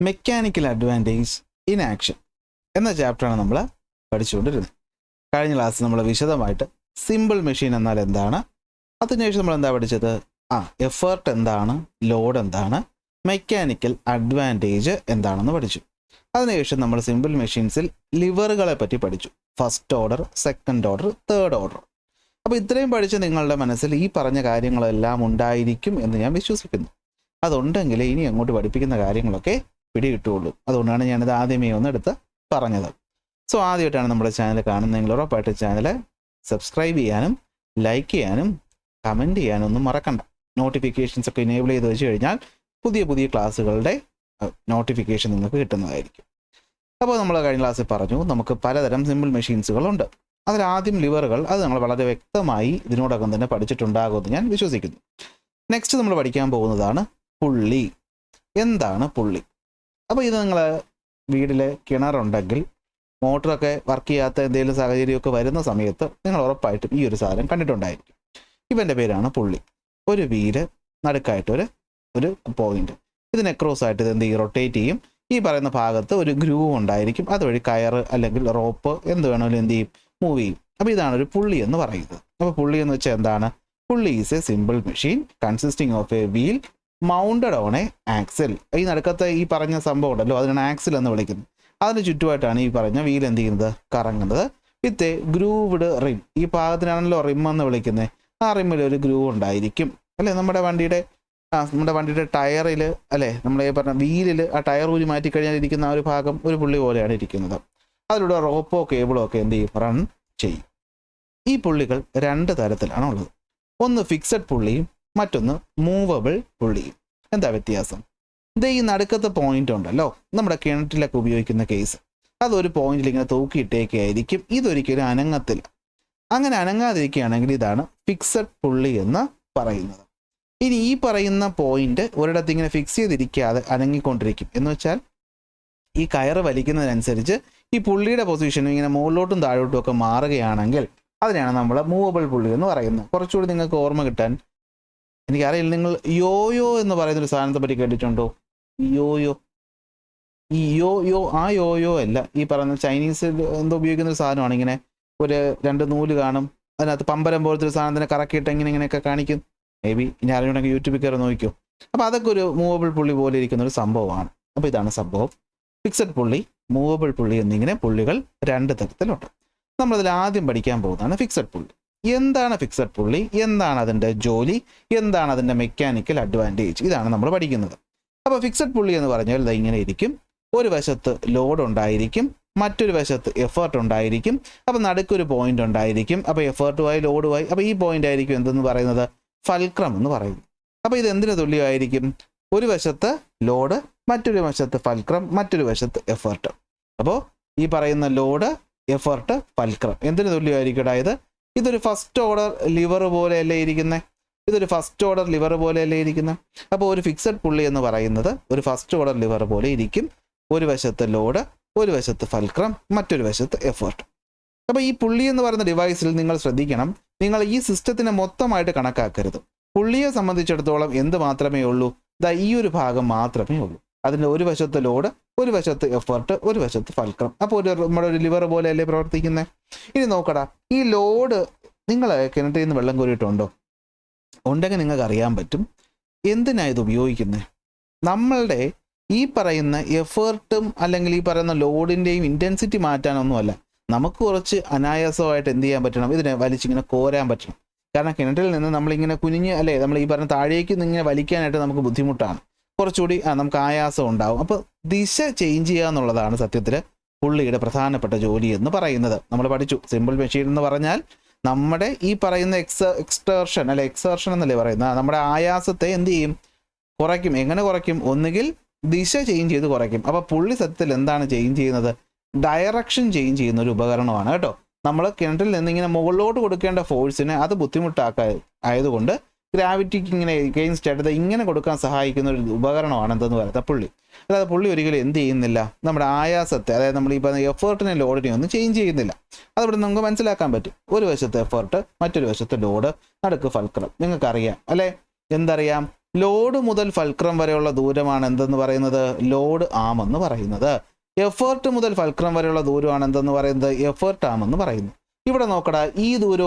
Mechanical advantage in action എന്ന ചാപ്റ്ററാണ് നമ്മൾ പഠിച്ചുകൊണ്ടിരുന്നത്. കഴിഞ്ഞ ക്ലാസ്സിൽ നമ്മൾ വിശദമായിട്ട് സിമ്പിൾ മെഷീൻ എന്നാൽ എന്താണ്, അതിനുശേഷം നമ്മൾ എന്താ പഠിച്ചത്, എഫേർട്ട് എന്താണ്, ലോഡ് എന്താണ്, മെക്കാനിക്കൽ അഡ്വാൻറ്റേജ് എന്താണെന്ന് പഠിച്ചു. അതിനുശേഷം നമ്മൾ സിമ്പിൾ മെഷീൻസിൽ ലിവറുകളെ പറ്റി പഠിച്ചു. First order, second order, third order. അപ്പോൾ ഇത്രയും പഠിച്ച് നിങ്ങളുടെ മനസ്സിൽ ഈ പറഞ്ഞ കാര്യങ്ങളെല്ലാം ഉണ്ടായിരിക്കും എന്ന് ഞാൻ വിശ്വസിക്കുന്നു. അതുണ്ടെങ്കിൽ ഇനി അങ്ങോട്ട് പഠിപ്പിക്കുന്ന കാര്യങ്ങളൊക്കെ പിടികിട്ടുള്ളൂ. അതുകൊണ്ടാണ് ഞാനിത് ആദ്യമേ എടുത്ത് പറഞ്ഞത്. സോ ആദ്യമായിട്ടാണ് നമ്മുടെ ചാനൽ കാണുന്നതെങ്കിൽ ഉറപ്പായിട്ട് ചാനൽ സബ്സ്ക്രൈബ് ചെയ്യാനും ലൈക്ക് ചെയ്യാനും കമൻറ്റ് ചെയ്യാനും ഒന്നും മറക്കണ്ട. നോട്ടിഫിക്കേഷൻസ് ഒക്കെ ഇനേബിൾ ചെയ്ത് വെച്ച് കഴിഞ്ഞാൽ പുതിയ പുതിയ ക്ലാസ്സുകളുടെ നോട്ടിഫിക്കേഷൻ നിങ്ങൾക്ക് കിട്ടുന്നതായിരിക്കും. അപ്പോൾ നമ്മൾ കഴിഞ്ഞ ക്ലാസ്സിൽ പറഞ്ഞു നമുക്ക് പലതരം സിമ്പിൾ മെഷീൻസുകളുണ്ട്. അതിലാദ്യം ലിവറുകൾ, അത് നമ്മൾ വളരെ വ്യക്തമായി ഇതിനോടകം തന്നെ പഠിച്ചിട്ടുണ്ടാകുമെന്ന് ഞാൻ വിശ്വസിക്കുന്നു. നെക്സ്റ്റ് നമ്മൾ പഠിക്കാൻ പോകുന്നതാണ് പുള്ളി. എന്താണ് പുള്ളി? അപ്പോൾ ഇത് നിങ്ങൾ വീട്ടിൽ കിണറുണ്ടെങ്കിൽ മോട്ടറൊക്കെ വർക്ക് ചെയ്യാത്ത എന്തെങ്കിലും സാഹചര്യമൊക്കെ വരുന്ന സമയത്ത് നിങ്ങൾ ഉറപ്പായിട്ടും ഈ ഒരു സാധനം കണ്ടിട്ടുണ്ടായിരിക്കും. ഇവൻ്റെ പേരാണ് പുള്ളി. ഒരു വീല് നടുക്കായിട്ട് ഒരു പോയിന്റ്, ഇതിനെ ക്രോസ് ആയിട്ട് ഇത് എന്ത് ചെയ്യും, റൊട്ടേറ്റ് ചെയ്യും. ഈ പറയുന്ന ഭാഗത്ത് ഒരു ഗ്രൂവ് ഉണ്ടായിരിക്കും, അതുവഴി കയറ് അല്ലെങ്കിൽ റോപ്പ് എന്ത് വേണമെങ്കിലും എന്ത് ചെയ്യും, മൂവ് ചെയ്യും. അപ്പോൾ ഇതാണ് ഒരു പുള്ളി എന്ന് പറയുന്നത്. അപ്പോൾ പുള്ളി എന്ന് വെച്ചാൽ എന്താണ്? Pulley is a simple machine consisting of a wheel mounted on an axle. ഈ നടുക്കത്തെ ഈ പറഞ്ഞ സംഭവം ഉണ്ടല്ലോ, അതിനാണ് ആക്സിൽ എന്ന് വിളിക്കുന്നത്. അതിന് ചുറ്റുമായിട്ടാണ് ഈ പറഞ്ഞ വീൽ എന്ത് ചെയ്യുന്നത്, കറങ്ങുന്നത്. വിത്ത് എ ഗ്രൂവ്ഡ് റിം. ഈ ഭാഗത്തിനാണല്ലോ റിം എന്ന് വിളിക്കുന്നത്. ആ റിമ്മിൽ ഒരു ഗ്രൂവ് ഉണ്ടായിരിക്കും അല്ലേ. നമ്മുടെ വണ്ടിയുടെ ടയറിൽ അല്ലേ, നമ്മൾ ഈ പറഞ്ഞ വീലിൽ ആ ടയർ ഊരി മാറ്റിക്കഴിഞ്ഞാൽ ഇരിക്കുന്ന ആ ഒരു ഭാഗം ഒരു പുള്ളി പോലെയാണ് ഇരിക്കുന്നത്. അതിലൂടെ റോപ്പോ കേബിളോ ഒക്കെ എന്ത് ചെയ്യും, റൺ ചെയ്യും. ഈ പുള്ളികൾ രണ്ട് തരത്തിലാണ് ഉള്ളത്. ഒന്ന് ഫിക്സഡ് പുള്ളിയും മറ്റൊന്ന് മൂവബിൾ പുള്ളിയും. എന്താ വ്യത്യാസം? ഇത് ഈ നടുക്കത്തെ പോയിന്റ് ഉണ്ടല്ലോ, നമ്മുടെ കിണറ്റിലൊക്കെ ഉപയോഗിക്കുന്ന കേസ്, അതൊരു പോയിന്റിൽ ഇങ്ങനെ തൂക്കിയിട്ടേക്കായിരിക്കും. ഇതൊരിക്കലും അനങ്ങത്തില്ല. അങ്ങനെ അനങ്ങാതിരിക്കുകയാണെങ്കിൽ ഇതാണ് ഫിക്സഡ് പുള്ളി എന്ന് പറയുന്നത്. ഇനി ഈ പറയുന്ന പോയിന്റ് ഒരിടത്ത് ഇങ്ങനെ ഫിക്സ് ചെയ്തിരിക്കാതെ അനങ്ങിക്കൊണ്ടിരിക്കും. എന്ന് വെച്ചാൽ ഈ കയറ് വലിക്കുന്നതിനനുസരിച്ച് ഈ പുള്ളിയുടെ പൊസിഷനും ഇങ്ങനെ മുകളിലോട്ടും താഴോട്ടും ഒക്കെ മാറുകയാണെങ്കിൽ അതിനാണ് നമ്മൾ മൂവബിൾ പുള്ളി എന്ന് പറയുന്നത്. കുറച്ചുകൂടി നിങ്ങൾക്ക് ഓർമ്മ കിട്ടാൻ, എനിക്കറിയില്ല, നിങ്ങൾ യോയോ എന്ന് പറയുന്നൊരു സാധനത്തെ പറ്റി കേട്ടിട്ടുണ്ടോ? യോയോ, ഈ യോയോ ആ യോയോ അല്ല, ഈ പറയുന്ന ചൈനീസ് എന്തോ ഉപയോഗിക്കുന്ന ഒരു സാധനമാണ്. ഇങ്ങനെ ഒരു രണ്ട് നൂല് കാണും, അതിനകത്ത് പമ്പരം പോലത്തെ ഒരു സാധനത്തിനെ കറക്കിയിട്ട് ഇങ്ങനെയൊക്കെ കാണിക്കും. മേ ബി ഇനി അറിയണമെങ്കിൽ യൂട്യൂബിൽ കയറി നോക്കിയോ. അപ്പോൾ അതൊക്കെ ഒരു മൂവബിൾ പുള്ളി പോലെ ഇരിക്കുന്ന ഒരു സംഭവമാണ്. അപ്പോൾ ഇതാണ് സംഭവം. ഫിക്സഡ് പുള്ളി, മൂവബിൾ പുള്ളി എന്നിങ്ങനെ പുള്ളികൾ രണ്ട് തരത്തിലുണ്ട്. നമ്മളതിൽ ആദ്യം പഠിക്കാൻ പോകുന്നതാണ് ഫിക്സഡ് പുള്ളി. എന്താണ് ഫിക്സഡ് പുള്ളി, എന്താണ് അതിൻ്റെ ജോലി, എന്താണ് അതിൻ്റെ മെക്കാനിക്കൽ അഡ്വാൻറ്റേജ്, ഇതാണ് നമ്മൾ പഠിക്കുന്നത്. അപ്പോൾ ഫിക്സഡ് പുള്ളി എന്ന് പറഞ്ഞാൽ ഇത് ഇങ്ങനെ ഇരിക്കും. ഒരു വശത്ത് ലോഡ് ഉണ്ടായിരിക്കും, മറ്റൊരു വശത്ത് എഫേർട്ട് ഉണ്ടായിരിക്കും. അപ്പോൾ നടുക്കൊരു പോയിന്റ് ഉണ്ടായിരിക്കും. അപ്പോൾ എഫേർട്ടുമായി ലോഡുമായി, അപ്പോൾ ഈ പോയിന്റ് ആയിരിക്കും എന്തെന്ന് പറയുന്നത്, ഫൽക്രം എന്ന് പറയുന്നു. അപ്പോൾ ഇത് എന്തിനു തുല്യമായിരിക്കും? ഒരു വശത്ത് ലോഡ്, മറ്റൊരു വശത്ത് ഫൽക്രം, മറ്റൊരു വശത്ത് എഫേർട്ട്. അപ്പോൾ ഈ പറയുന്ന ലോഡ്, എഫേർട്ട്, ഫൽക്രം എന്തിനു തുല്യമായിരിക്കും? അതായത് ഇതൊരു ഫസ്റ്റ് ഓർഡർ ലിവർ പോലെയല്ലേ ഇരിക്കുന്നത്, ഇതൊരു ഫസ്റ്റ് ഓർഡർ ലിവർ പോലെയല്ലേ ഇരിക്കുന്നത്. അപ്പോൾ ഒരു ഫിക്സഡ് പുള്ളി എന്ന് പറയുന്നത് ഒരു ഫസ്റ്റ് ഓർഡർ ലിവർ പോലെ ഇരിക്കും. ഒരു വശത്ത് ലോഡ്, ഒരു വശത്ത് ഫൽക്രം, മറ്റൊരു വശത്ത് എഫേർട്ട്. അപ്പോൾ ഈ പുള്ളി എന്ന് പറയുന്ന ഡിവൈസിൽ നിങ്ങൾ ശ്രദ്ധിക്കണം, നിങ്ങൾ ഈ സിസ്റ്റത്തിനെ മൊത്തമായിട്ട് കണക്കാക്കരുത്. പുള്ളിയെ സംബന്ധിച്ചിടത്തോളം എന്ത് മാത്രമേ ഉള്ളൂ, ഈ ഒരു ഭാഗം മാത്രമേ ഉള്ളൂ. അതിൻ്റെ ഒരു വശത്ത് ലോഡ്, ഒരു വശത്ത് എഫേർട്ട്, ഒരു വശത്ത് ഫൽക്രം. അപ്പോൾ നമ്മുടെ ഒരു ലിവർ പോലെയല്ലേ പ്രവർത്തിക്കുന്നത്. ഇനി നോക്കടാ, ഈ ലോഡ് നിങ്ങൾ കിണറ്റിൽ നിന്ന് വെള്ളം കോരിയിട്ടുണ്ടോ? ഉണ്ടെങ്കിൽ നിങ്ങൾക്ക് അറിയാൻ പറ്റും എന്തിനാണ് ഇത് ഉപയോഗിക്കുന്നത്. നമ്മളുടെ ഈ പറയുന്ന എഫേർട്ടും അല്ലെങ്കിൽ ഈ പറയുന്ന ലോഡിൻ്റെയും ഇൻറ്റൻസിറ്റി മാറ്റാനൊന്നുമല്ല, നമുക്ക് കുറച്ച് അനായാസമായിട്ട് എന്ത് ചെയ്യാൻ പറ്റണം, ഇതിനെ വലിച്ചിങ്ങനെ കോരാൻ പറ്റണം. കാരണം കിണറ്റിൽ നിന്ന് നമ്മളിങ്ങനെ കുനിഞ്ഞ് അല്ലേ, നമ്മൾ ഈ പറഞ്ഞ താഴേക്ക് ഇങ്ങനെ വലിക്കാനായിട്ട് നമുക്ക് ബുദ്ധിമുട്ടാണ്, കുറച്ചുകൂടി നമുക്ക് ആയാസം ഉണ്ടാവും. അപ്പോൾ ദിശ ചേഞ്ച് ചെയ്യുക എന്നുള്ളതാണ് സത്യത്തിൽ പുള്ളിയുടെ പ്രധാനപ്പെട്ട ജോലി എന്ന് പറയുന്നത്. നമ്മൾ പഠിച്ചു സിമ്പിൾ മെഷീൻ എന്ന് പറഞ്ഞാൽ നമ്മുടെ ഈ പറയുന്ന എക്സ്റ്റേർഷൻ എന്നല്ലേ പറയുന്നത്, നമ്മുടെ ആയാസത്തെ എന്ത് ചെയ്യും, കുറയ്ക്കും. എങ്ങനെ കുറയ്ക്കും? ഒന്നുകിൽ ദിശ ചേഞ്ച് ചെയ്ത് കുറയ്ക്കും. അപ്പോൾ പുള്ളി സത്യത്തിൽ എന്താണ് ചേഞ്ച് ചെയ്യുന്നത്, ഡയറക്ഷൻ ചേഞ്ച് ചെയ്യുന്ന ഒരു ഉപകരണമാണ് കേട്ടോ. നമ്മൾ കിണറ്റിൽ നിന്നിങ്ങനെ മുകളിലോട്ട് കൊടുക്കേണ്ട ഫോഴ്സിനെ അത് ആയതുകൊണ്ട് ഗ്രാവിറ്റിക്ക് ഇങ്ങനെ എഗെയിൻസ്റ്റ് ആയിട്ട് ഇങ്ങനെ കൊടുക്കാൻ സഹായിക്കുന്ന ഒരു ഉപകരണമാണ് എന്തെന്ന് പറയുന്നത് പുള്ളി. അല്ലാതെ പുള്ളി ഒരിക്കലും എന്ത് ചെയ്യുന്നില്ല, നമ്മുടെ ആയാസത്തെ, അതായത് നമ്മൾ ഈ പറഞ്ഞ എഫേർട്ടിനെ ലോഡിനെ ഒന്നും ചേഞ്ച് ചെയ്യുന്നില്ല. അതിവിടെ നമുക്ക് മനസ്സിലാക്കാൻ പറ്റും. ഒരു വശത്ത് എഫേർട്ട്, മറ്റൊരു വശത്ത് ലോഡ്, നടുക്ക് ഫൽക്രം. നിങ്ങൾക്കറിയാം അല്ലേ, എന്തറിയാം, ലോഡ് മുതൽ ഫൽക്രം വരെയുള്ള ദൂരമാണ് എന്തെന്ന് പറയുന്നത്? ലോഡ് ആം എന്ന് പറയുന്നത്. എഫേർട്ട് മുതൽ ഫൽക്രം വരെയുള്ള ദൂരമാണ് എന്തെന്ന് പറയുന്നത്? എഫേർട്ട് ആം എന്ന് പറയുന്നു. ഇവിടെ നോക്കടാ, ഈ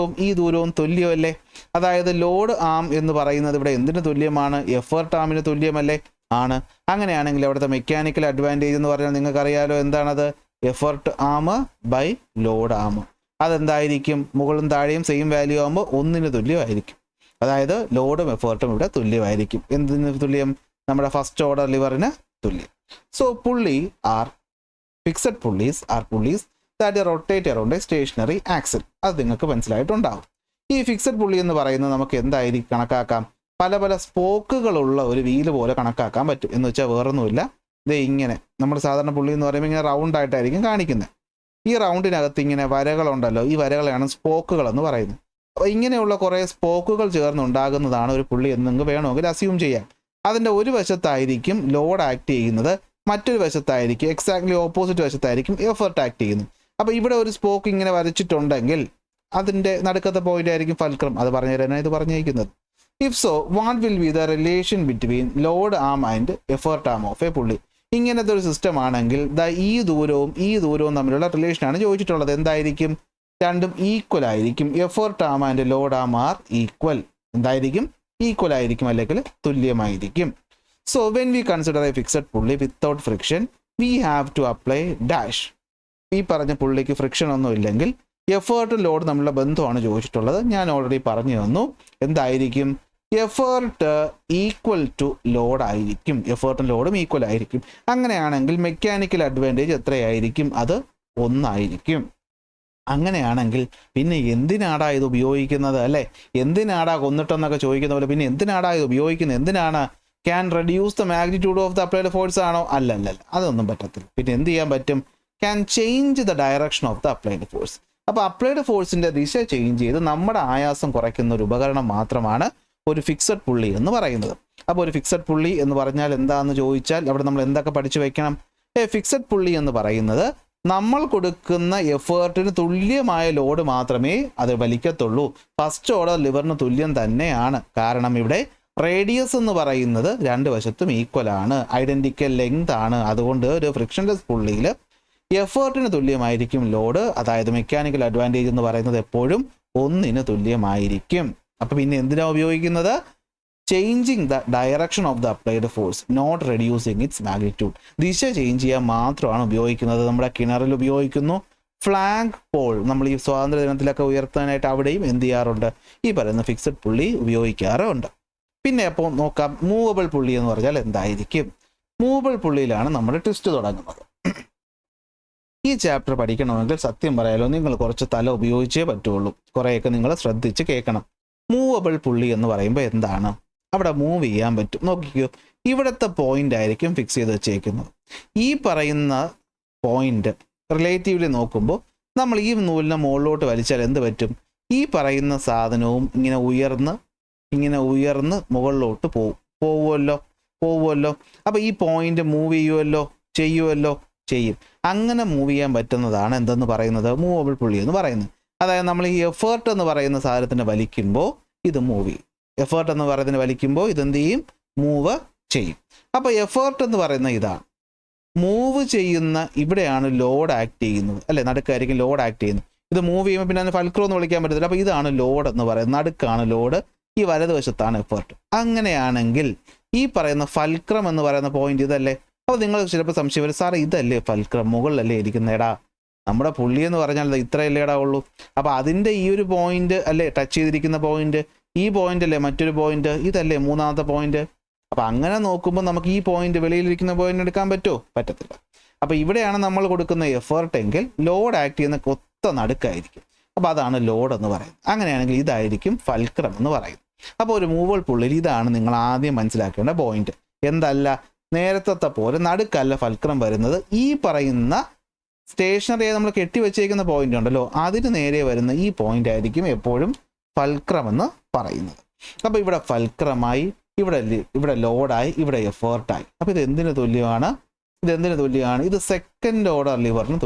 ദൂരവും തുല്യമല്ലേ? അതായത് ലോഡ് ആം എന്ന് പറയുന്നത് ഇവിടെ എന്തിന് തുല്യമാണ്? എഫേർട്ട് ആമിന് തുല്യമല്ലേ? ആണ്. അങ്ങനെയാണെങ്കിൽ അവിടുത്തെ മെക്കാനിക്കൽ അഡ്വാൻറ്റേജ് എന്ന് പറഞ്ഞാൽ നിങ്ങൾക്കറിയാലോ എന്താണത്? Effort arm by load arm. അതെന്തായിരിക്കും? മുകളും താഴെയും സെയിം വാല്യൂ ആകുമ്പോൾ 1ന് തുല്യമായിരിക്കും. അതായത് ലോഡും എഫേർട്ടും ഇവിടെ തുല്യമായിരിക്കും. എന്തിന് തുല്യം? നമ്മുടെ ഫസ്റ്റ് ഓർഡർ ലിവറിന് തുല്യം. So fixed pulleys are pulleys that rotate around a stationary axle. അത് നിങ്ങൾക്ക് മനസ്സിലായിട്ടുണ്ടാവും. ഈ ഫിക്സഡ് പുള്ളി എന്ന് പറയുന്നത് നമുക്ക് എന്തായിരിക്കും കണക്കാക്കാം? പല പല സ്പോക്കുകളുള്ള ഒരു വീല് പോലെ കണക്കാക്കാൻ പറ്റും. എന്ന് വെച്ചാൽ വേറൊന്നുമില്ല, ഇത് ഇങ്ങനെ നമ്മൾ സാധാരണ പുള്ളി എന്ന് പറയുമ്പോൾ ഇങ്ങനെ റൗണ്ട് ആയിട്ടായിരിക്കും കാണിക്കുന്നത്. ഈ റൗണ്ടിനകത്ത് ഇങ്ങനെ വരകളുണ്ടല്ലോ, ഈ വരകളെയാണ് സ്പോക്കുകൾ എന്ന് പറയുന്നത്. അപ്പോൾ ഇങ്ങനെയുള്ള കുറേ സ്പോക്കുകൾ ചേർന്നുണ്ടാകുന്നതാണ് ഒരു പുള്ളി എന്ന് നിങ്ങൾക്ക് വേണമെങ്കിൽ അസ്യൂം ചെയ്യാം. അതിൻ്റെ ഒരു വശത്തായിരിക്കും ലോഡ് ആക്ട് ചെയ്യുന്നത്, മറ്റൊരു വശത്തായിരിക്കും എക്സാക്ട്ലി ഓപ്പോസിറ്റ് വശത്തായിരിക്കും എഫർട്ട് ആക്ട് ചെയ്യുന്നത്. അപ്പോൾ ഇവിടെ ഒരു സ്പോക്ക് ഇങ്ങനെ വരച്ചിട്ടുണ്ടെങ്കിൽ അതിൻ്റെ നടുക്കത്തെ പോയിന്റ് ആയിരിക്കും ഫൽക്രം. അത് പറഞ്ഞു തരാനാണ് ഇത് പറഞ്ഞിരിക്കുന്നത്. If so, what will be the relation between load am and effort am of A പുള്ളി? ഇങ്ങനത്തെ ഒരു സിസ്റ്റം ആണെങ്കിൽ ഈ ദൂരവും തമ്മിലുള്ള റിലേഷനാണ് ചോദിച്ചിട്ടുള്ളത്. എന്തായിരിക്കും? രണ്ടും ഈക്വൽ ആയിരിക്കും. Effort arm and load arm are equal. എന്തായിരിക്കും? ഈക്വൽ ആയിരിക്കും, അല്ലെങ്കിൽ തുല്യമായിരിക്കും. So when we consider a fixed pulley without friction we have to apply dash. ഈ പറഞ്ഞ പുള്ളിക്ക് ഫ്രിക്ഷൻ ഒന്നും ഇല്ലെങ്കിൽ എഫേർട്ടും ലോഡ് തമ്മിലുള്ള ബന്ധമാണ് ചോദിച്ചിട്ടുള്ളത്. ഞാൻ ഓൾറെഡി പറഞ്ഞു തന്നു. എന്തായിരിക്കും? എഫേർട്ട് ഈക്വൽ ടു ലോഡ് ആയിരിക്കും. എഫേർട്ടും ലോഡും ഈക്വൽ ആയിരിക്കും. അങ്ങനെയാണെങ്കിൽ മെക്കാനിക്കൽ അഡ്വാൻറ്റേജ് എത്രയായിരിക്കും? അത് 1 ആയിരിക്കും. അങ്ങനെയാണെങ്കിൽ പിന്നെ എന്തിനാടാ ഇത് ഉപയോഗിക്കുന്നത്? അല്ലേ, എന്തിനാടാ കൊന്നിട്ടെന്നൊക്കെ ചോദിക്കുന്ന പോലെ പിന്നെ എന്തിനാടാ ഇത് ഉപയോഗിക്കുന്നത്? എന്തിനാണ്? Can reduce the magnitude of the applied force ആണോ? അല്ല, അതൊന്നും പറ്റത്തില്ല. പിന്നെ എന്ത് ചെയ്യാൻ പറ്റും? Can change the direction of the applied force. അപ്പോൾ അപ്ലൈഡ് ഫോഴ്സിൻ്റെ ദിശ ചേഞ്ച് ചെയ്ത് നമ്മുടെ ആയാസം കുറയ്ക്കുന്ന ഒരു ഉപകരണം മാത്രമാണ് ഒരു ഫിക്സഡ് പുള്ളി എന്ന് പറയുന്നത്. അപ്പോൾ ഒരു ഫിക്സഡ് പുള്ളി എന്ന് പറഞ്ഞാൽ എന്താണെന്ന് ചോദിച്ചാൽ അവിടെ നമ്മൾ എന്തൊക്കെ പഠിച്ചു വെക്കണം? ഫിക്സഡ് പുള്ളി എന്ന് പറയുന്നത് നമ്മൾ കൊടുക്കുന്ന എഫേർട്ടിന് തുല്യമായ ലോഡ് മാത്രമേ അത് വലിക്കത്തുള്ളൂ. ഫസ്റ്റ് ഓർഡർ ലിവറിന് തുല്യം തന്നെയാണ്. കാരണം ഇവിടെ റേഡിയസ് എന്ന് പറയുന്നത് രണ്ട് വശത്തും ഈക്വൽ ആണ്, ഐഡന്റിക്കൽ ലെങ്ത് ആണ്. അതുകൊണ്ട് ഒരു ഫ്രിക്ഷൻലെസ് പുള്ളിയിൽ എഫേർട്ടിന് തുല്യമായിരിക്കും ലോഡ്. അതായത് മെക്കാനിക്കൽ അഡ്വാൻറ്റേജ് എന്ന് പറയുന്നത് എപ്പോഴും 1ന് തുല്യമായിരിക്കും. അപ്പം പിന്നെ എന്തിനാണ് ഉപയോഗിക്കുന്നത്? Changing the direction of the applied force, not reducing its magnitude. ദിശ ചേഞ്ച് ചെയ്യാൻ മാത്രമാണ് ഉപയോഗിക്കുന്നത്. നമ്മുടെ കിണറിൽ ഉപയോഗിക്കുന്നു. ഫ്ലാഗ് പോൾ നമ്മൾ ഈ സ്വാതന്ത്ര്യ ദിനത്തിലൊക്കെ ഉയർത്താനായിട്ട് അവിടെയും എന്ത് ചെയ്യാറുണ്ട്? ഈ പറയുന്ന ഫിക്സഡ് പുള്ളി ഉപയോഗിക്കാറുണ്ട്. പിന്നെ അപ്പോൾ നോക്കാം, മൂവബിൾ പുള്ളി എന്ന് പറഞ്ഞാൽ എന്തായിരിക്കും? മൂവബിൾ പുള്ളിയിലാണ് നമ്മൾ ട്വിസ്റ്റ് തുടങ്ങുന്നത്. ഈ ചാപ്റ്റർ പഠിക്കണമെങ്കിൽ സത്യം പറയാലോ നിങ്ങൾ കുറച്ച് തല ഉപയോഗിച്ചേ പറ്റുള്ളൂ. കുറേയൊക്കെ നിങ്ങൾ ശ്രദ്ധിച്ച് കേൾക്കണം. മൂവബിൾ പുള്ളി എന്ന് പറയുമ്പോൾ എന്താണ്? അവിടെ മൂവ് ചെയ്യാൻ പറ്റും. നോക്കിക്കോ, ഇവിടുത്തെ പോയിന്റ് ആയിരിക്കും ഫിക്സ് ചെയ്ത് വെച്ചേക്കുന്നത്. ഈ പറയുന്ന പോയിന്റ് റിലേറ്റീവ്ലി നോക്കുമ്പോൾ നമ്മൾ ഈ നൂലിനെ മുകളിലോട്ട് വലിച്ചാൽ എന്ത് പറ്റും? ഈ പറയുന്ന സാധനവും ഇങ്ങനെ ഉയർന്ന് മുകളിലോട്ട് പോവുമല്ലോ. അപ്പോൾ ഈ പോയിന്റ് മൂവ് ചെയ്യും. അങ്ങനെ മൂവ് ചെയ്യാൻ പറ്റുന്നതാണ് എന്തെന്ന് പറയുന്നത്? മൂവബിൾ പുള്ളി എന്ന് പറയുന്നത്. അതായത് നമ്മൾ ഈ എഫേർട്ട് എന്ന് പറയുന്ന സാധനത്തിന് വലിക്കുമ്പോൾ ഇത് മൂവ് ചെയ്യും. എഫേർട്ട് എന്ന് പറയുന്നതിന് വലിക്കുമ്പോൾ ഇതെന്ത് ചെയ്യും? മൂവ് ചെയ്യും. അപ്പോൾ എഫേർട്ട് എന്ന് പറയുന്ന ഇതാണ്. മൂവ് ചെയ്യുന്ന ഇവിടെയാണ് ലോഡ് ആക്ട് ചെയ്യുന്നത്, അല്ലേ? നടുക്കായിരിക്കും ലോഡ് ആക്ട് ചെയ്യുന്നത്. ഇത് മൂവ് ചെയ്യുമ്പോൾ പിന്നെ അതിന് ഫൽക്രം എന്ന് വിളിക്കാൻ പറ്റത്തില്ല. അപ്പോൾ ഇതാണ് ലോഡ് എന്ന് പറയുന്നത്. നടുക്കാണ് ലോഡ്, ഈ വലതുവശത്താണ് എഫേർട്ട്. അങ്ങനെയാണെങ്കിൽ ഈ പറയുന്ന ഫൽക്രം എന്ന് പറയുന്ന പോയിന്റ് ഇതല്ലേ? അപ്പോൾ നിങ്ങൾ ചിലപ്പോൾ സംശയം വരും, സാറേ ഇതല്ലേ ഫൽക്രം, മുകളിലല്ലേ ഇരിക്കുന്നേടാ? നമ്മുടെ പുള്ളി എന്ന് പറഞ്ഞാൽ ഇത്രയല്ലേടാ ഉള്ളൂ. അപ്പോൾ അതിൻ്റെ ഈ ഒരു പോയിന്റ് അല്ലേ ടച്ച് ചെയ്തിരിക്കുന്ന പോയിന്റ്, ഈ പോയിന്റ് അല്ലേ മറ്റൊരു പോയിന്റ്, ഇതല്ലേ മൂന്നാമത്തെ പോയിന്റ്. അപ്പം അങ്ങനെ നോക്കുമ്പോൾ നമുക്ക് ഈ പോയിന്റ് വെളിയിലിരിക്കുന്ന പോയിന്റ് എടുക്കാൻ പറ്റുമോ? പറ്റത്തില്ല. അപ്പോൾ ഇവിടെയാണ് നമ്മൾ കൊടുക്കുന്ന എഫേർട്ട് എങ്കിൽ ലോഡ് ആക്ട് ചെയ്യുന്ന കൊത്ത നടുക്കായിരിക്കും. അപ്പോൾ അതാണ് ലോഡ് എന്ന് പറയുന്നത്. അങ്ങനെയാണെങ്കിൽ ഇതായിരിക്കും ഫൽക്രം എന്ന് പറയുന്നത്. അപ്പോൾ ഒരു മൂവബിൾ പുള്ളിയിൽ ഇതാണ് നിങ്ങൾ ആദ്യം മനസ്സിലാക്കേണ്ട പോയിന്റ്. എന്തല്ല, നേരത്തെ പോലെ നടുക്കല്ല ഫൽക്രം വരുന്നത്. ഈ പറയുന്ന സ്റ്റേഷനറിയെ നമ്മൾ കെട്ടിവെച്ചേക്കുന്ന പോയിന്റ് ഉണ്ടല്ലോ, അതിന് നേരെ വരുന്ന ഈ പോയിന്റ് ആയിരിക്കും എപ്പോഴും ഫൽക്രം എന്ന് പറയുന്നത്. അപ്പോൾ ഇവിടെ ഫൽക്രമായി, ഇവിടെ ലോഡായി, ഇവിടെ എഫേർട്ടായി. അപ്പോൾ ഇത് എന്തിനു തുല്യമാണ്? ഇത് സെക്കൻഡ് ഓർഡർ ലിവറിന്